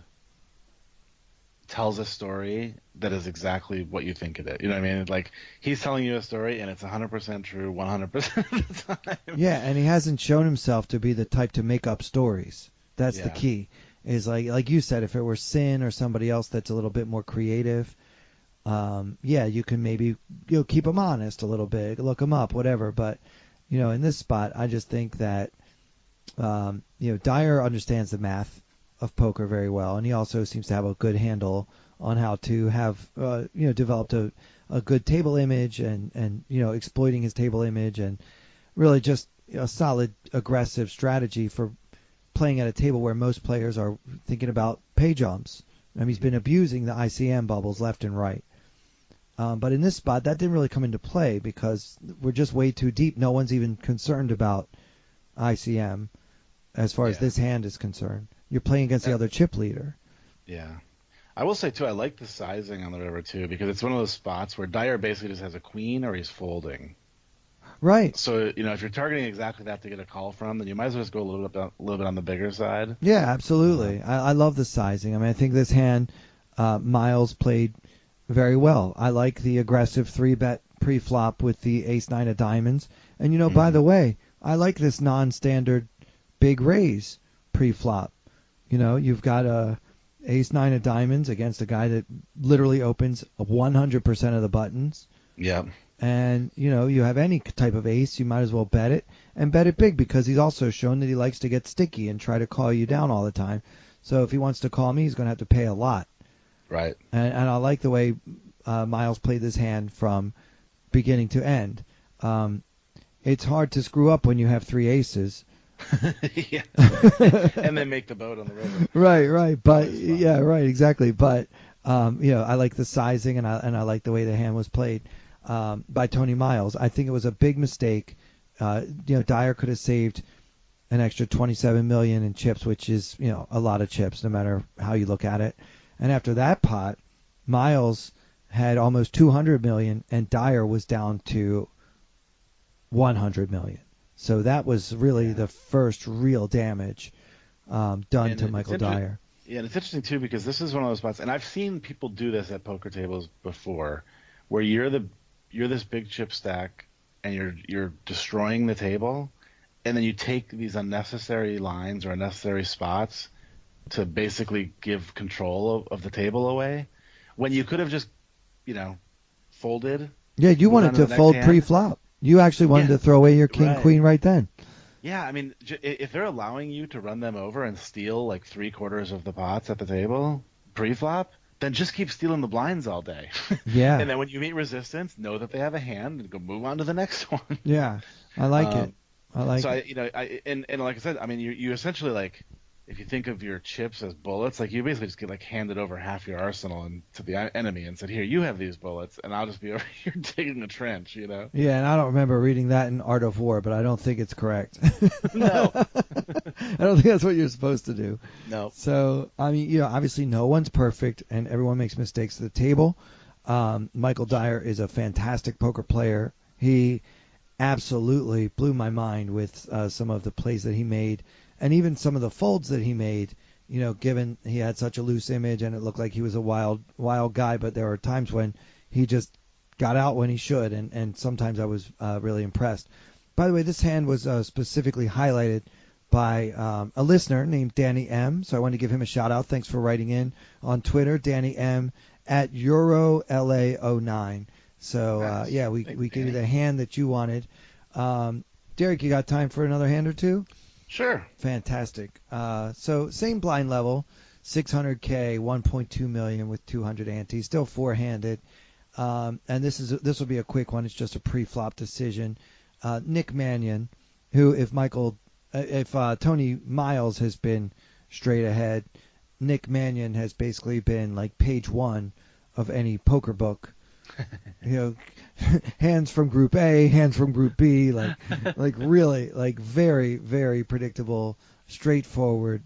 tells a story that is exactly what you think it is. You know what I mean? Like he's telling you a story, and it's 100% true 100% of the time. Yeah, and he hasn't shown himself to be the type to make up stories. That's the key. Is like you said, if it were Sin or somebody else that's a little bit more creative, you can maybe keep him honest a little bit, look him up, whatever. But in this spot, I just think that Dyer understands the math of poker very well, and he also seems to have a good handle on how to have developed a good table image and exploiting his table image, and really just a solid aggressive strategy for playing at a table where most players are thinking about pay jumps. I mean, he's been abusing the ICM bubbles left and right. But in this spot, that didn't really come into play because we're just way too deep. No one's even concerned about ICM as far as this hand is concerned. You're playing against the other chip leader. Yeah. I will say, too, I like the sizing on the river, too, because it's one of those spots where Dyer basically just has a queen or he's folding. Right. So, if you're targeting exactly that to get a call from, then you might as well just go a little bit on the bigger side. Yeah, absolutely. I love the sizing. I mean, I think this hand, Miles played very well. I like the aggressive 3-bet pre-flop with the ace-9 of diamonds. And, by the way, I like this non-standard big raise pre-flop. You've got a ace-9 of diamonds against a guy that literally opens 100% of the buttons. Yeah. And, you have any type of ace, you might as well bet it, and bet it big because he's also shown that he likes to get sticky and try to call you down all the time. So if he wants to call me, he's going to have to pay a lot. Right. And I like the way Miles played this hand from beginning to end. It's hard to screw up when you have 3 aces. Yeah. And then make the boat on the river. Right. But, yeah, right, exactly. But, I like the sizing and I like the way the hand was played. By Tony Miles. I think it was a big mistake. Dyer could have saved an extra $27 million in chips, which is, a lot of chips, no matter how you look at it. And after that pot, Miles had almost $200 million, and Dyer was down to $100 million. So that was really the first real damage done to Michael Dyer. Yeah, and it's interesting too because this is one of those spots, and I've seen people do this at poker tables before, where you're this big chip stack and you're destroying the table, and then you take these unnecessary lines or unnecessary spots to basically give control of the table away when you could have just folded. Yeah, you wanted to fold pre-flop. You actually wanted to throw away your king queen right then. Yeah, I mean, if they're allowing you to run them over and steal like 3/4 of the pots at the table pre-flop, then just keep stealing the blinds all day. Yeah. And then when you meet resistance, know that they have a hand and go move on to the next one. Yeah, I like it. I like it. So and like I said, I mean, you essentially like, if you think of your chips as bullets, like you basically just get like handed over half your arsenal and to the enemy and said, here, you have these bullets, and I'll just be over here digging a trench, Yeah, and I don't remember reading that in Art of War, but I don't think it's correct. No. I don't think that's what you're supposed to do. No. So, I mean, obviously no one's perfect, and everyone makes mistakes at the table. Michael Dyer is a fantastic poker player. He absolutely blew my mind with some of the plays that he made. And even some of the folds that he made, given he had such a loose image and it looked like he was a wild guy, but there were times when he just got out when he should, and sometimes I was really impressed. By the way, this hand was specifically highlighted by a listener named Danny M, so I wanted to give him a shout-out. Thanks for writing in on Twitter, Danny M, at EuroLA09. So, we gave you the hand that you wanted. Derek, you got time for another hand or two? Sure. Fantastic. So same blind level, 600K, 1.2 million with 200 ante, still four-handed. And this will be a quick one. It's just a pre-flop decision. Nick Mannion who, if Tony Miles has been straight ahead, Nick Mannion has basically been like page 1 of any poker book. Hands from Group A, hands from Group B, like really, like very, very predictable, straightforward,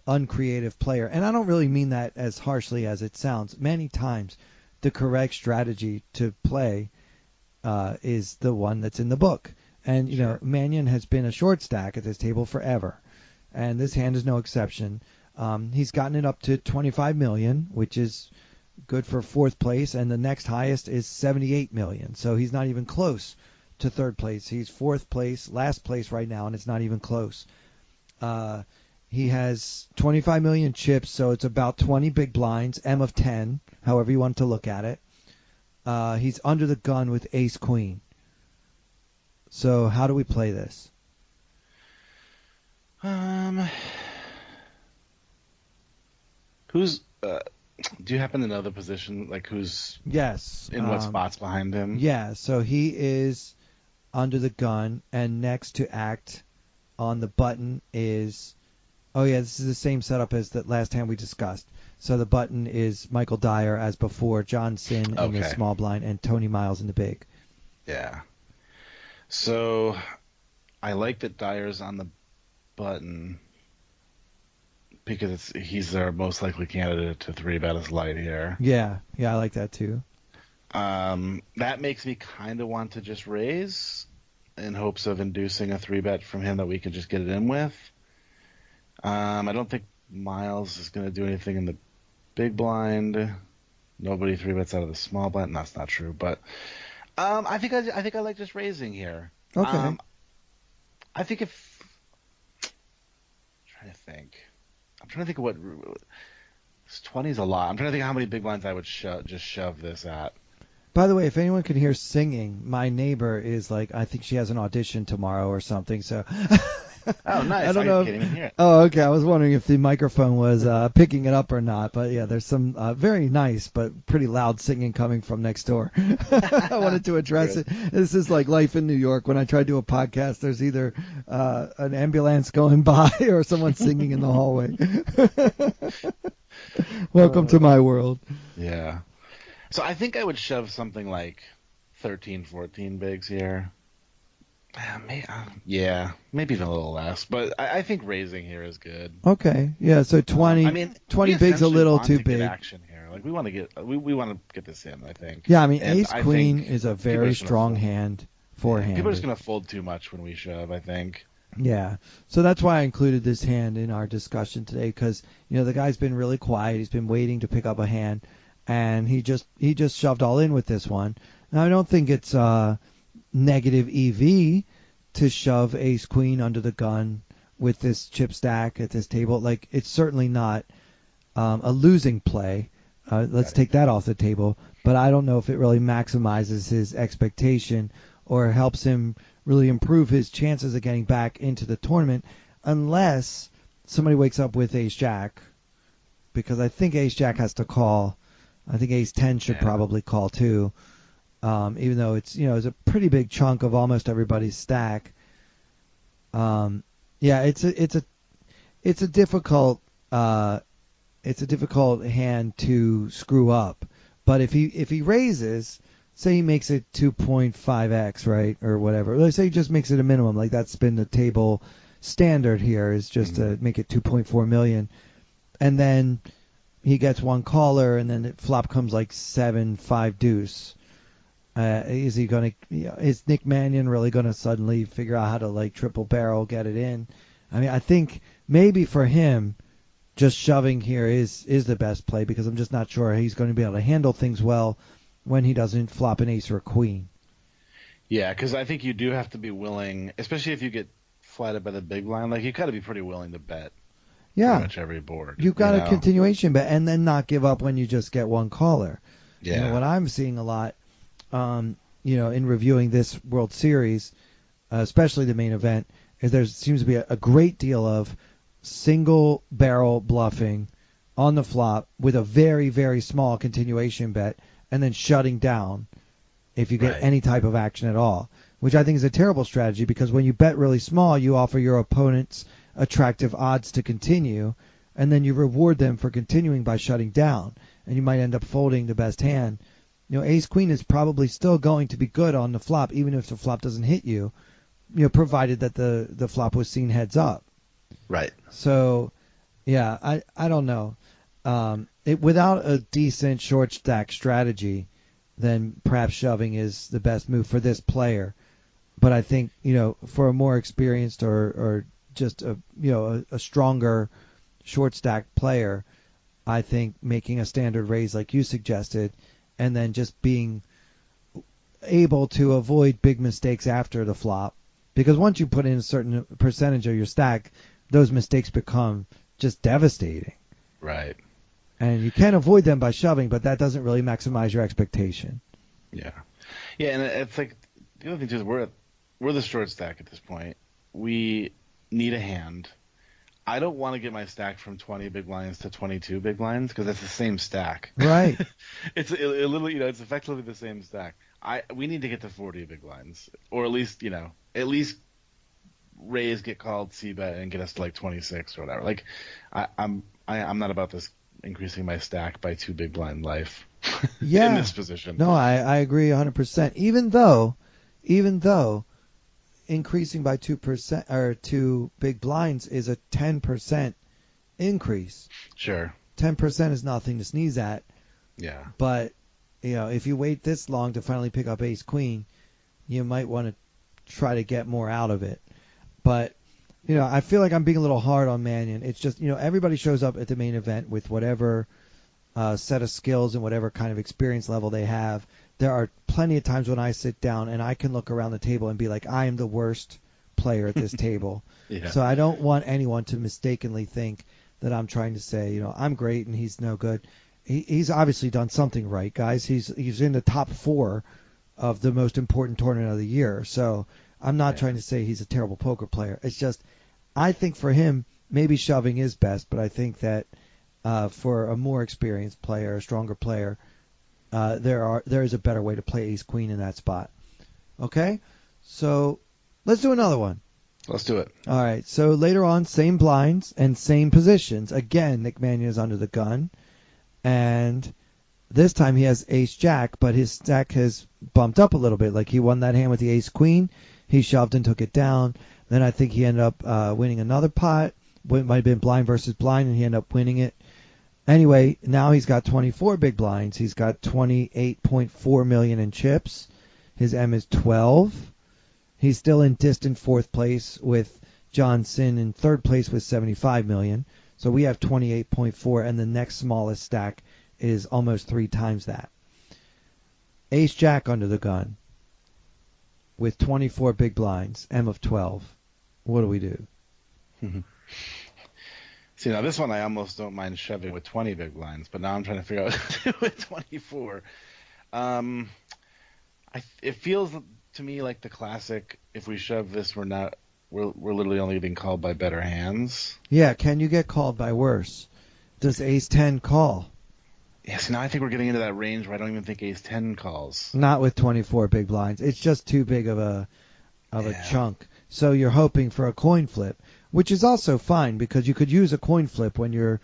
uncreative player. And I don't really mean that as harshly as it sounds. Many times, the correct strategy to play is the one that's in the book. And Mannion has been a short stack at this table forever, and this hand is no exception. He's gotten it up to 25 million, which is good for 4th place, and the next highest is 78 million. So he's not even close to 3rd place. He's 4th place, last place right now, and it's not even close. He has 25 million chips, so it's about 20 big blinds, M of 10, however you want to look at it. He's under the gun with ace queen. So how do we play this? Who's do you happen to know the position, like who's in what spots behind him? Yeah, so he is under the gun, and next to act on the button is this is the same setup as the last hand we discussed. So the button is Michael Dyer as before, John Sin in the small blind, and Tony Miles in the big. Yeah. So I like that Dyer's on the button because he's our most likely candidate to 3-bet his light here. Yeah, I like that too. That makes me kind of want to just raise in hopes of inducing a 3-bet from him that we can just get it in with. I don't think Miles is going to do anything in the big blind. Nobody 3-bets out of the small blind. No, that's not true, but I think I like just raising here. Okay. I think I'm trying to think of what 20 is a lot. I'm trying to think of how many big blinds I would just shove this at. By the way, if anyone can hear singing, my neighbor is like, I think she has an audition tomorrow or something. So. Oh, nice. I don't know. Can't even hear it. Oh, okay. I was wondering if the microphone was picking it up or not. But yeah, there's some very nice but pretty loud singing coming from next door. I wanted to address it. This is like life in New York. When I try to do a podcast, there's either an ambulance going by or someone singing in the hallway. Welcome to my world. Yeah. So I think I would shove something like 13, 14 bigs here. Maybe even a little less, but I think raising here is good. Okay, yeah. So 20, 20 big's a little too big. Action here, like we want to get this in. I think. Yeah, I mean, ace queen is a very strong hand forehand. People are just gonna fold too much when we shove, I think. Yeah, so that's why I included this hand in our discussion today, because the guy's been really quiet. He's been waiting to pick up a hand, and he just shoved all in with this one. And I don't think it's negative EV to shove ace queen under the gun with this chip stack at this table. Like, it's certainly not a losing play. Let's take that off the table. But I don't know if it really maximizes his expectation or helps him really improve his chances of getting back into the tournament, unless somebody wakes up with ace jack, because I think ace jack has to call. I think ace 10 should probably call too. Even though it's it's a pretty big chunk of almost everybody's stack. It's a difficult hand to screw up. But if he raises, say he makes it 2.5x, right, or whatever. Let's say he just makes it a minimum, like that's been the table standard here, is just to make it 2.4 million, and then he gets one caller, and then the flop comes like 7-5 deuce. Is Nick Mannion really going to suddenly figure out how to like triple barrel get it in? I mean, I think maybe for him, just shoving here is the best play, because I'm just not sure he's going to be able to handle things well when he doesn't flop an ace or a queen. Yeah, because I think you do have to be willing, especially if you get flatted by the big blind, like you got to be pretty willing to bet. Yeah, pretty much every board. You've got a continuation bet, and then not give up when you just get one caller. Yeah. What I'm seeing a lot. In reviewing this World Series, especially the main event, is there seems to be a great deal of single barrel bluffing on the flop with a very, very small continuation bet, and then shutting down if you get any type of action at all. which I think is a terrible strategy because when you bet really small, you offer your opponents attractive odds to continue, and then you reward them for continuing by shutting down, and you might end up folding the best hand. Ace queen is probably still going to be good on the flop, even if the flop doesn't hit you, provided that the flop was seen heads up. Right. So, yeah, I don't know. Without a decent short stack strategy, then perhaps shoving is the best move for this player. But I think, for a more experienced or just a stronger short stack player, I think making a standard raise like you suggested, and then just being able to avoid big mistakes after the flop, because once you put in a certain percentage of your stack, those mistakes become just devastating. Right. And you can avoid them by shoving, but that doesn't really maximize your expectation. Yeah. Yeah, and it's like the other thing too is we're the short stack at this point. We need a hand. I don't want to get my stack from 20 big blinds to 22 big blinds because that's the same stack. Right. It's literally, it's effectively the same stack. We need to get to 40 big blinds, or at least raise, get called, c-bet, and get us to like 26 or whatever. Like, I'm not about this increasing my stack by 2 big blind life. Yeah. In this position. No, I agree 100%. Even though increasing by 2% or 2 big blinds is a 10% increase. Sure. 10% is nothing to sneeze at. Yeah. But if you wait this long to finally pick up ace queen, you might want to try to get more out of it. But I feel like I'm being a little hard on Mannion. It's just everybody shows up at the main event with whatever set of skills and whatever kind of experience level they have. There are plenty of times when I sit down and I can look around the table and be like, I am the worst player at this table. Yeah. So I don't want anyone to mistakenly think that I'm trying to say, I'm great and he's no good. He's obviously done something right, guys. He's in the top 4 of the most important tournament of the year. So I'm not trying to say he's a terrible poker player. It's just I think for him, maybe shoving is best, but I think that for a more experienced player, a stronger player, there is a better way to play ace queen in that spot. Okay? So let's do another one. Let's do it. All right. So later on, same blinds and same positions. Again, Nick Mannion is under the gun. And this time he has ace-jack, but his stack has bumped up a little bit. Like he won that hand with the ace-queen. He shoved and took it down. Then I think he ended up winning another pot. It might have been blind versus blind, and he ended up winning it. Anyway, now he's got 24 big blinds. He's got 28.4 million in chips. His M is 12. He's still in distant 4th place with John Sin in 3rd place with 75 million. So we have 28.4, and the next smallest stack is almost 3 times that. Ace-jack under the gun with 24 big blinds, M of 12. What do we do? See, now this one I almost don't mind shoving with 20 big blinds, but now I'm trying to figure out what to do with 24. It feels to me like the classic, if we shove this, we're literally only being called by better hands. Yeah, can you get called by worse? Does ace-10 call? Yes, now I think we're getting into that range where I don't even think ace-10 calls. Not with 24 big blinds. It's just too big of a chunk. So you're hoping for a coin flip, which is also fine because you could use a coin flip when you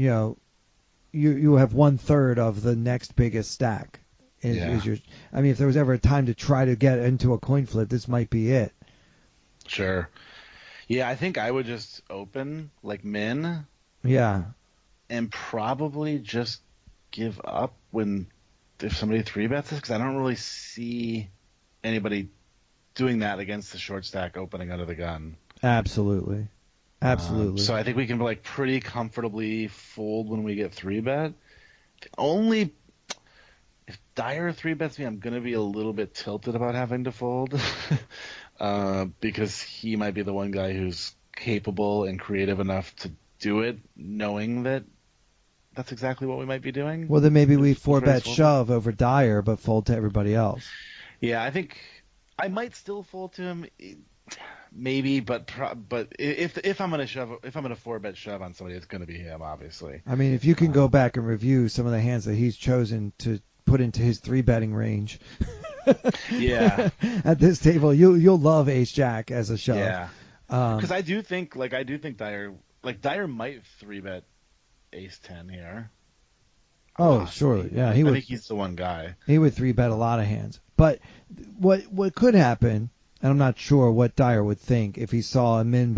have 1/3 of the next biggest stack. I mean, if there was ever a time to try to get into a coin flip, this might be it. Sure. Yeah, I think I would just open like min. Yeah. And probably just give up if somebody 3-bets this, because I don't really see anybody doing that against the short stack opening under the gun. Absolutely. So I think we can like pretty comfortably fold when we get 3-bet. Only if Dyer 3-bets me, I'm going to be a little bit tilted about having to fold because he might be the one guy who's capable and creative enough to do it, knowing that that's exactly what we might be doing. Well, then maybe we 4-bet shove over Dyer, but fold to everybody else. Yeah, I think I might still fold to him, maybe, but if I'm gonna 4-bet shove on somebody, it's gonna be him, obviously. I mean, if you can go back and review some of the hands that he's chosen to put into his 3-betting range, Yeah. At this table, you'll love Ace Jack as a shove. Yeah. Because I do think Dyer might 3-bet Ace 10 here. Oh, surely. Yeah, I think he's the one guy. He would 3-bet a lot of hands. But what could happen, and I'm not sure what Dyer would think if he saw a min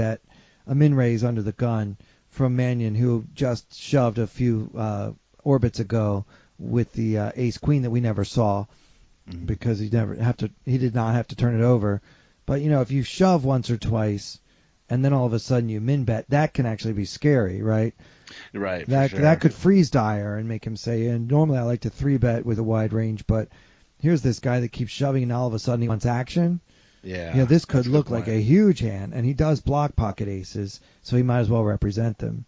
raise under the gun from Mannion, who just shoved a few orbits ago with the Ace Queen that we never saw because he did not have to turn it over. But if you shove once or twice and then all of a sudden you min bet, that can actually be scary, right? Right. That could freeze Dyer and make him say, and normally I like to 3-bet with a wide range, but here's this guy that keeps shoving and all of a sudden he wants action. Yeah. This could look like a huge hand, and he does block pocket aces, so he might as well represent them.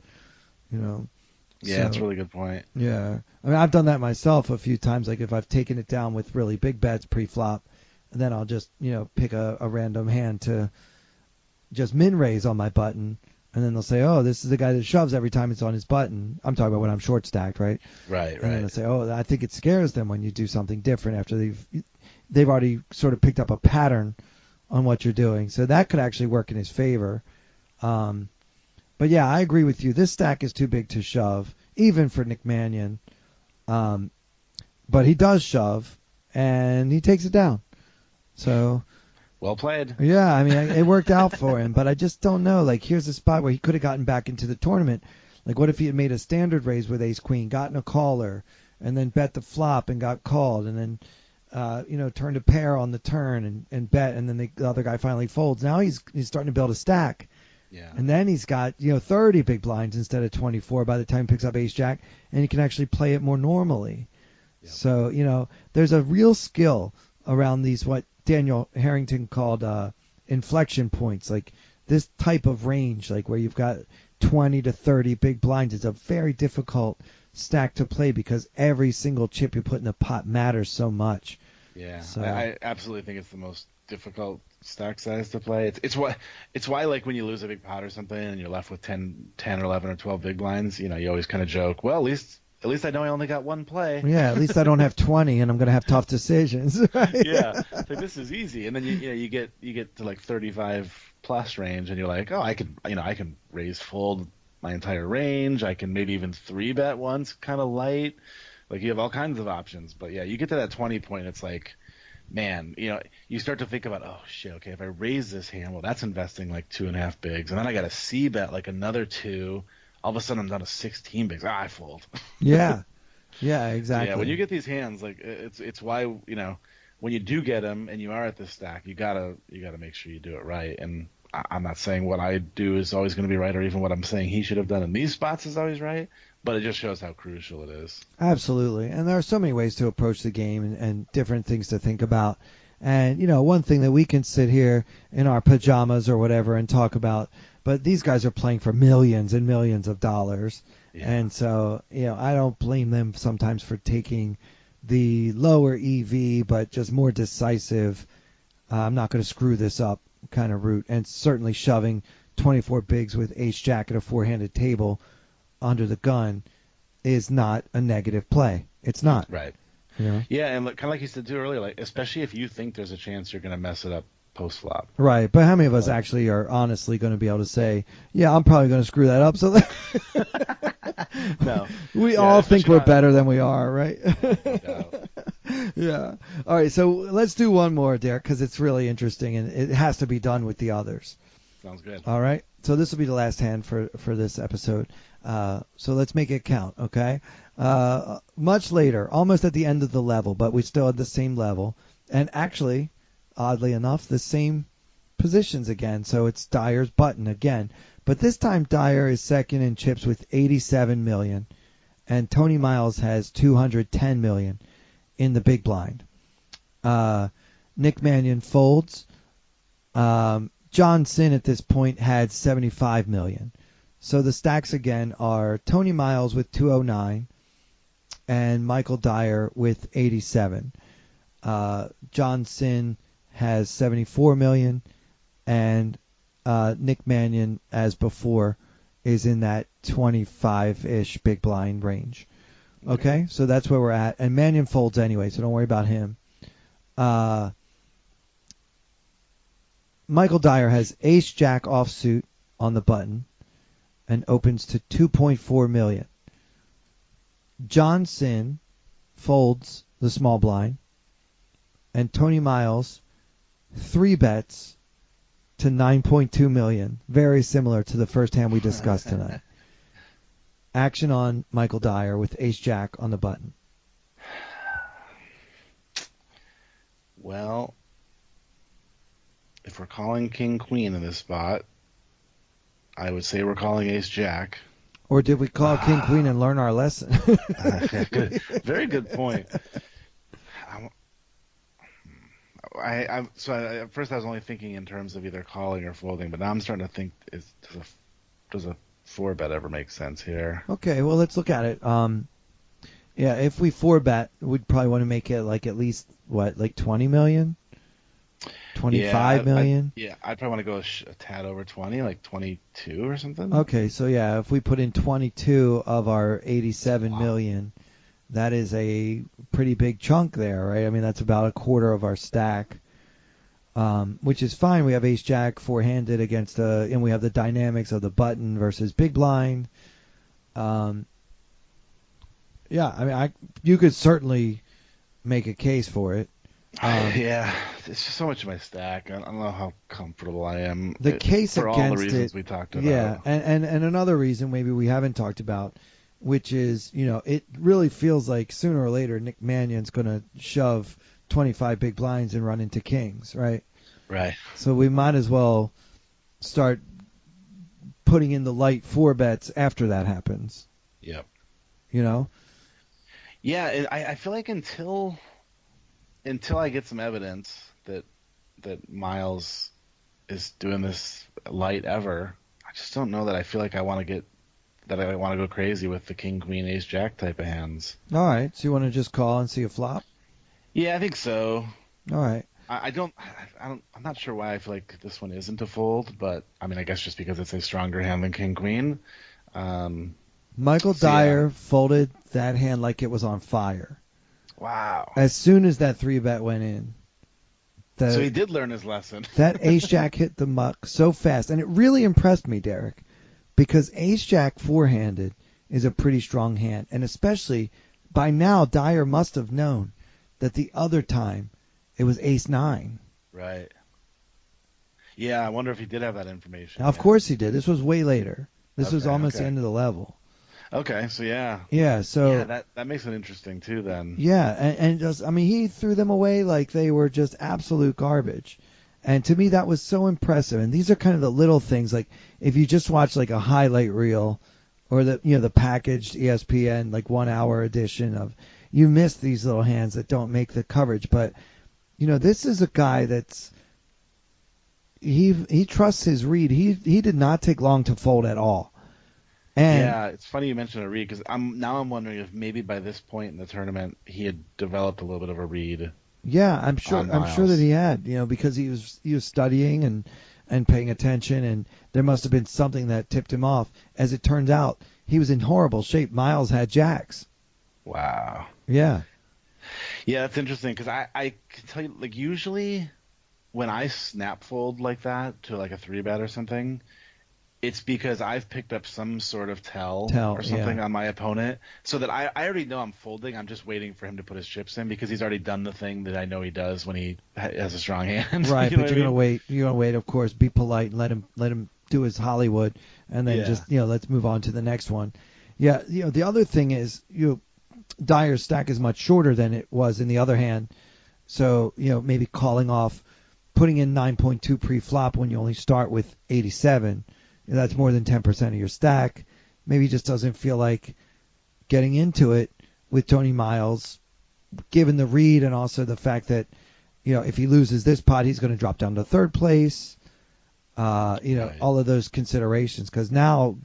Yeah, that's a really good point. Yeah. I mean, I've done that myself a few times, like if I've taken it down with really big bets pre-flop, and then I'll just, pick a random hand to just min raise on my button, and then they'll say, oh, this is the guy that shoves every time it's on his button. I'm talking about when I'm short stacked, right? Right. And then they'll say, oh, I think it scares them when you do something different after they've already sort of picked up a pattern on what you're doing. So that could actually work in his favor. But yeah, I agree with you. This stack is too big to shove, even for Nick Mannion. But he does shove, and he takes it down. So well played. Yeah, I mean, it worked out for him, but I just don't know. Like, here's a spot where he could have gotten back into the tournament. Like, what if he had made a standard raise with Ace Queen, gotten a caller, and then bet the flop and got called, and then turned a pair on the turn and bet, and then the other guy finally folds. Now he's starting to build a stack. Yeah. And then he's got 30 big blinds instead of 24 by the time he picks up Ace Jack, and he can actually play it more normally. Yep. So there's a real skill around these what Daniel Harrington called inflection points, like this type of range, like where you've got 20 to 30 big blinds. It's a very difficult stack to play because every single chip you put in the pot matters so much. Yeah, so, I absolutely think it's the most difficult stack size to play. It's why like when you lose a big pot or something and you're left with 10 or 11 or 12 big blinds, you always kind of joke, well, at least I know I only got one play. Yeah, at least I don't have 20 and I'm going to have tough decisions. Right? Yeah, it's like this is easy. And then you get to like 35 plus range and you're like, oh, I can raise fold my entire range. I can maybe even 3-bet once, kind of light. Like you have all kinds of options. But yeah, you get to that 20 point, it's like, man, you start to think about, oh shit, okay, if I raise this hand, well, that's investing like 2.5 bigs, and then I got to c-bet like another 2. All of a sudden I'm down to 16 bigs. I fold. Yeah, exactly. Yeah, when you get these hands, like it's why when you do get them and you are at this stack, you gotta make sure you do it right. And I'm not saying what I do is always going to be right, or even what I'm saying he should have done in these spots is always right. But it just shows how crucial it is. Absolutely. And there are so many ways to approach the game and different things to think about. And, one thing that we can sit here in our pajamas or whatever and talk about, but these guys are playing for millions and millions of dollars. Yeah. And so, I don't blame them sometimes for taking the lower EV, but just more decisive, I'm not going to screw this up kind of route. And certainly shoving 24 bigs with Ace Jack at a 4-handed table under the gun is not a negative play. It's not. Right. Yeah, and kind of like you said too earlier, like especially if you think there's a chance you're going to mess it up post flop. Right, but how many of us actually are honestly going to be able to say, yeah, I'm probably going to screw that up? So no, we all think we're better than we are, right? No. Yeah. All right, so let's do one more, Derek, because it's really interesting and it has to be done with the others. Sounds good. All right. So this will be the last hand for this episode. So let's make it count, okay? Much later, almost at the end of the level, but we still at the same level. And actually, oddly enough, the same positions again. So it's Dyer's button again. But this time Dyer is second in chips with 87 million. And Tony Miles has 210 million in the big blind. Nick Mannion folds. John Sin at this point had 75 million. So the stacks again are Tony Miles with 209 and Michael Dyer with 87. John Sin has 74 million and Nick Mannion, as before, is in that 25-ish big blind range. Okay, so that's where we're at. And Mannion folds anyway, so don't worry about him. Michael Dyer has ace jack offsuit on the button and opens to 2.4 million. John Sin folds the small blind, and Tony Miles 3-bets to 9.2 million. Very similar to the first hand we discussed tonight. Action on Michael Dyer with ace jack on the button. Well, if we're calling king queen in this spot, I would say we're calling ace jack. Or did we call king queen and learn our lesson? Good. Very good point. At first I was only thinking in terms of either calling or folding, but now I'm starting to think: does a 4-bet ever make sense here? Okay, well let's look at it. Yeah, if we 4-bet, we'd probably want to make it like at least like 20 million, 25 million. I'd probably want to go a tad over 20, like 22 or something. Okay, so yeah, if we put in 22 of our 87 million, that is a pretty big chunk there, right? I mean, that's about a quarter of our stack, which is fine. We have ace jack four-handed against and we have the dynamics of the button versus big blind. Yeah, I mean, you could certainly make a case for it. Yeah, it's just so much of my stack. I don't know how comfortable I am. The case for against all the reasons it, we talked about. Yeah, and another reason maybe we haven't talked about, which is, it really feels like sooner or later Nick Mannion's going to shove 25 big blinds and run into kings, right? Right. So we might as well start putting in the light 4-bets after that happens. Yep. Yeah, I feel like until I get some evidence that Miles is doing this light ever, I just don't know that I feel like I want to go crazy with the king, queen, ace, jack type of hands. All right, so you want to just call and see a flop? Yeah, I think so. All right. I'm not sure why I feel like this one isn't a fold, but I mean, I guess just because it's a stronger hand than king, queen. Michael Dyer folded that hand like it was on fire. Wow. As soon as that 3-bet went in. So he did learn his lesson. That ace-jack hit the muck so fast. And it really impressed me, Derek, because ace-jack four-handed is a pretty strong hand. And especially by now, Dyer must have known that the other time it was ace-9. Right. Yeah, I wonder if he did have that information. Now, of course he did. This was way later. This was almost the end of the level. Okay, so yeah. Yeah, so... Yeah, that makes it interesting, too, then. Yeah, and just, I mean, he threw them away like they were just absolute garbage. And to me, that was so impressive. And these are kind of the little things, like if you just watch like a highlight reel or the packaged ESPN, like 1 hour edition of, you miss these little hands that don't make the coverage. But, this is a guy that's, he trusts his read. He did not take long to fold at all. And yeah, it's funny you mentioned a read because I'm wondering if maybe by this point in the tournament he had developed a little bit of a read. Yeah, I'm sure that he had, because he was studying and paying attention, and there must have been something that tipped him off. As it turns out, he was in horrible shape. Miles had jacks. Wow. Yeah. Yeah, that's interesting because I can tell you, like, usually when I snap fold like that to like a 3-bet or something, it's because I've picked up some sort of tell or something on my opponent, so that I already know I'm folding. I'm just waiting for him to put his chips in because he's already done the thing that I know he does when he has a strong hand. Right, but you're gonna wait. You're gonna wait, of course. Be polite and let him do his Hollywood, and then just let's move on to the next one. Yeah, the other thing is Dyer's stack is much shorter than it was in the other hand, so maybe calling off, putting in 9.2 pre-flop when you only start with 87. That's more than 10% of your stack. Maybe he just doesn't feel like getting into it with Tony Miles, given the read and also the fact that, if he loses this pot, he's going to drop down to third place. Right. All of those considerations. Because now,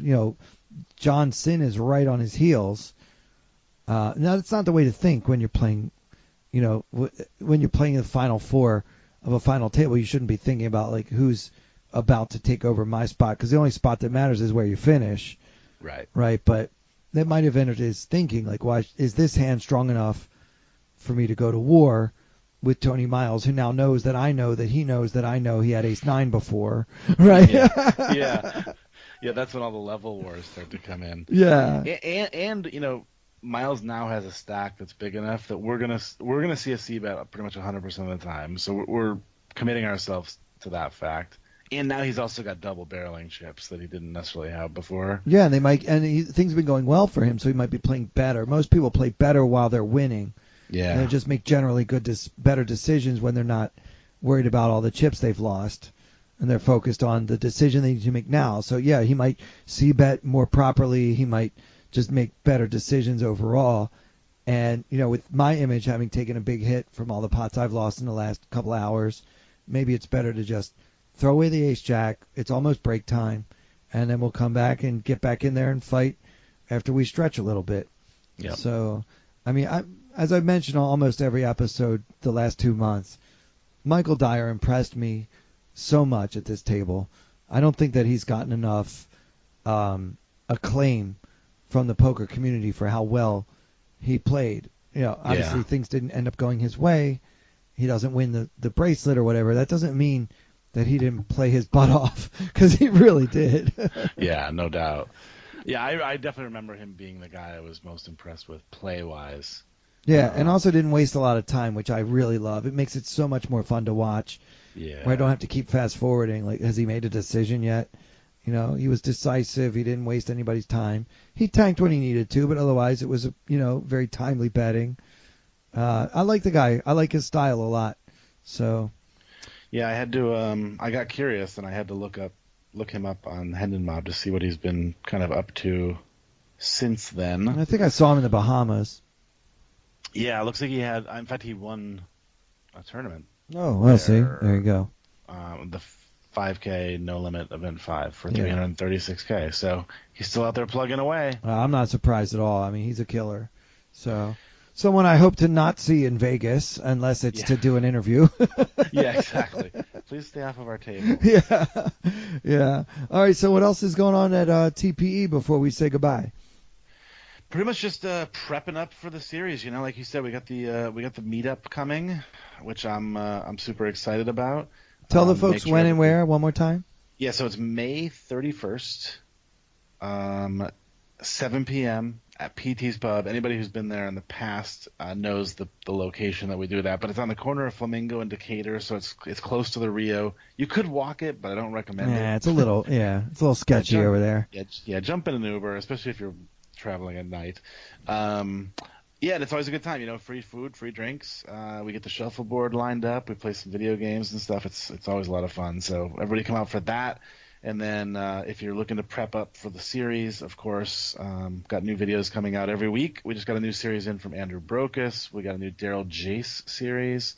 John Sin is right on his heels. Now, that's not the way to think when you're playing, when you're playing the final four of a final table. You shouldn't be thinking about, like, who's about to take over my spot, because the only spot that matters is where you finish. Right. But that might have entered his thinking, like, why is this hand strong enough for me to go to war with Tony Miles, who now knows that I know that he knows that I know he had ace-9 before, right? Yeah. Yeah, that's when all the level wars start to come in. Yeah. And you know, Miles now has a stack that's big enough that we're gonna see a C-bet pretty much 100% of the time. So we're committing ourselves to that fact. And now he's also got double barreling chips that he didn't necessarily have before. Yeah, and things have been going well for him, so he might be playing better. Most people play better while they're winning. Yeah. And they just make generally better decisions when they're not worried about all the chips they've lost, and they're focused on the decision they need to make now. So yeah, he might C-bet more properly. He might just make better decisions overall. And you know, with my image having taken a big hit from all the pots I've lost in the last couple hours, maybe it's better to just throw away the ace-jack. It's almost break time, and then we'll come back and get back in there and fight after we stretch a little bit. Yep. So, I mean, as I've mentioned on almost every episode the last 2 months, Michael Dyer impressed me so much at this table. I don't think that he's gotten enough acclaim from the poker community for how well he played. You know, obviously things didn't end up going his way. He doesn't win the bracelet or whatever. That doesn't mean that he didn't play his butt off, because he really did. Yeah, no doubt. Yeah, I definitely remember him being the guy I was most impressed with play-wise. Yeah, and also didn't waste a lot of time, which I really love. It makes it so much more fun to watch. Yeah. Where I don't have to keep fast-forwarding. Like, has he made a decision yet? You know, he was decisive. He didn't waste anybody's time. He tanked when he needed to, but otherwise it was, very timely betting. I like the guy. I like his style a lot. So... Yeah, I had to. I got curious, and I had to look him up on Hendon Mob to see what he's been kind of up to since then. I think I saw him in the Bahamas. Yeah, it looks like he had. In fact, he won a tournament. Oh, well, see, there you go. The 5K No Limit Event 5 for 336K. So he's still out there plugging away. I'm not surprised at all. I mean, he's a killer. So. Someone I hope to not see in Vegas unless it's to do an interview. Yeah, exactly. Please stay off of our table. Yeah. All right, so what else is going on at TPE before we say goodbye? Pretty much just prepping up for the series. You know, like you said, we got the meetup coming, which I'm super excited about. Tell the folks when and where one more time. Yeah, so it's May 31st, 7 p.m. at PT's Pub. Anybody who's been there in the past knows the location that we do it at, but it's on the corner of Flamingo and Decatur, so it's close to the Rio. You could walk it, but I don't recommend it. Yeah, it's a little sketchy over there. Yeah, jump in an Uber, especially if you're traveling at night. Yeah, and it's always a good time. Free food, free drinks. We get the shuffleboard lined up. We play some video games and stuff. It's always a lot of fun. So everybody come out for that. And then if you're looking to prep up for the series, of course, got new videos coming out every week. We just got a new series in from Andrew Brokus. We got a new Daryl Jace series.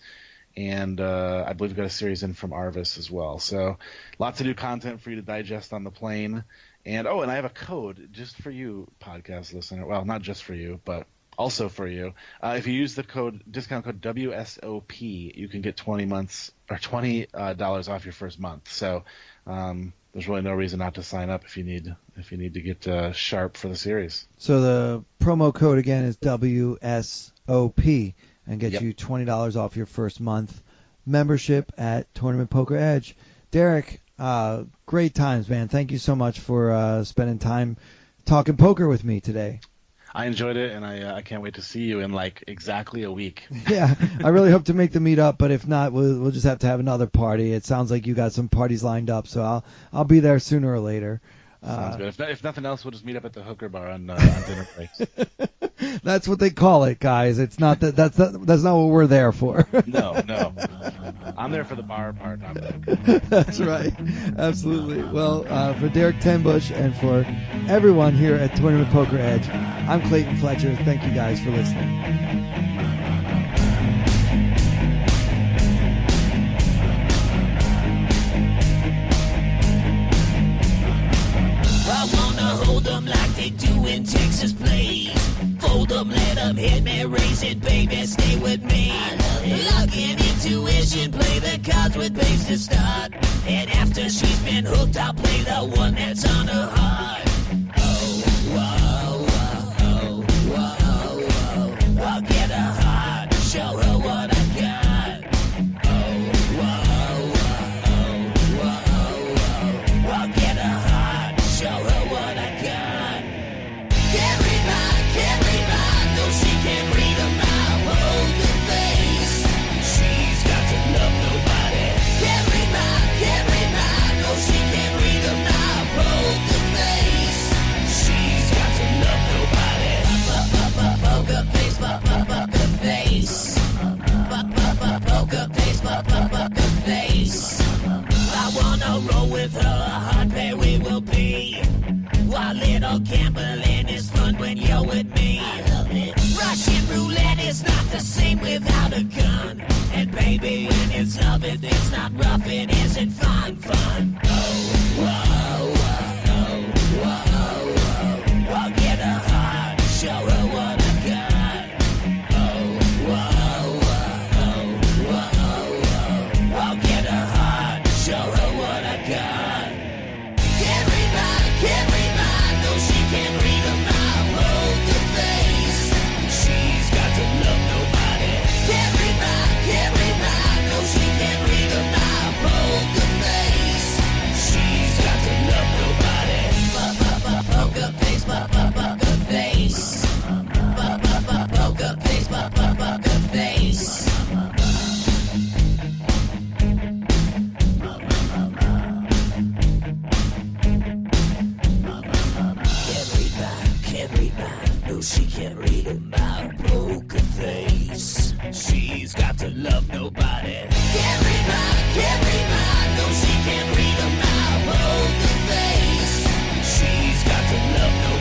And I believe we got a series in from Arvis as well. So lots of new content for you to digest on the plane. And I have a code just for you, podcast listener. Well, not just for you, but also for you. If you use the discount code WSOP, you can get $20 off your first month. So there's really no reason not to sign up if you need to get sharp for the series. So the promo code again is WSOP and gets you $20 off your first month membership at Tournament Poker Edge. Derek, great times, man. Thank you so much for spending time talking poker with me today. I enjoyed it, and I can't wait to see you in exactly a week. Yeah, I really hope to make the meetup, but if not, we'll just have to have another party. It sounds like you got some parties lined up, so I'll be there sooner or later. Sounds good. If nothing else, we'll just meet up at the hooker bar on dinner breaks. That's what they call it, guys. It's not that's not what we're there for. No. I'm there for the bar part. That's right. Absolutely. Well, for Derek Tenbusch and for everyone here at Tournament Poker Edge, I'm Clayton Fletcher. Thank you guys for listening. Like they do in Texas, please. Fold them, let them hit me, raise it, baby, stay with me. Lock in intuition, play the cards with base to start. And after she's been hooked, I'll play the one that's on her heart. Oh, whoa, whoa, whoa, whoa, whoa. I'll get her heart, show her what I got. little gambling is fun when you're with me. I love it. Russian roulette is not the same without a gun. And baby, when it's love, it's not rough, it isn't fun. Oh, whoa, whoa, whoa, whoa. I'll get her heart, show her what I got. Oh, whoa, whoa, whoa, whoa. I'll get her heart, show her what I got. Can't read mine, no, she can't read my poker face. She's got to love nobody. Can't read mine, no, she can't read my poker face. She's got to love nobody. Poker face, poker face. Poker face, poker face. Can't read mine, no, she can't read my poker face. She's got to love nobody. Can't read mine, no, she can't read my poker face. She's got to love nobody.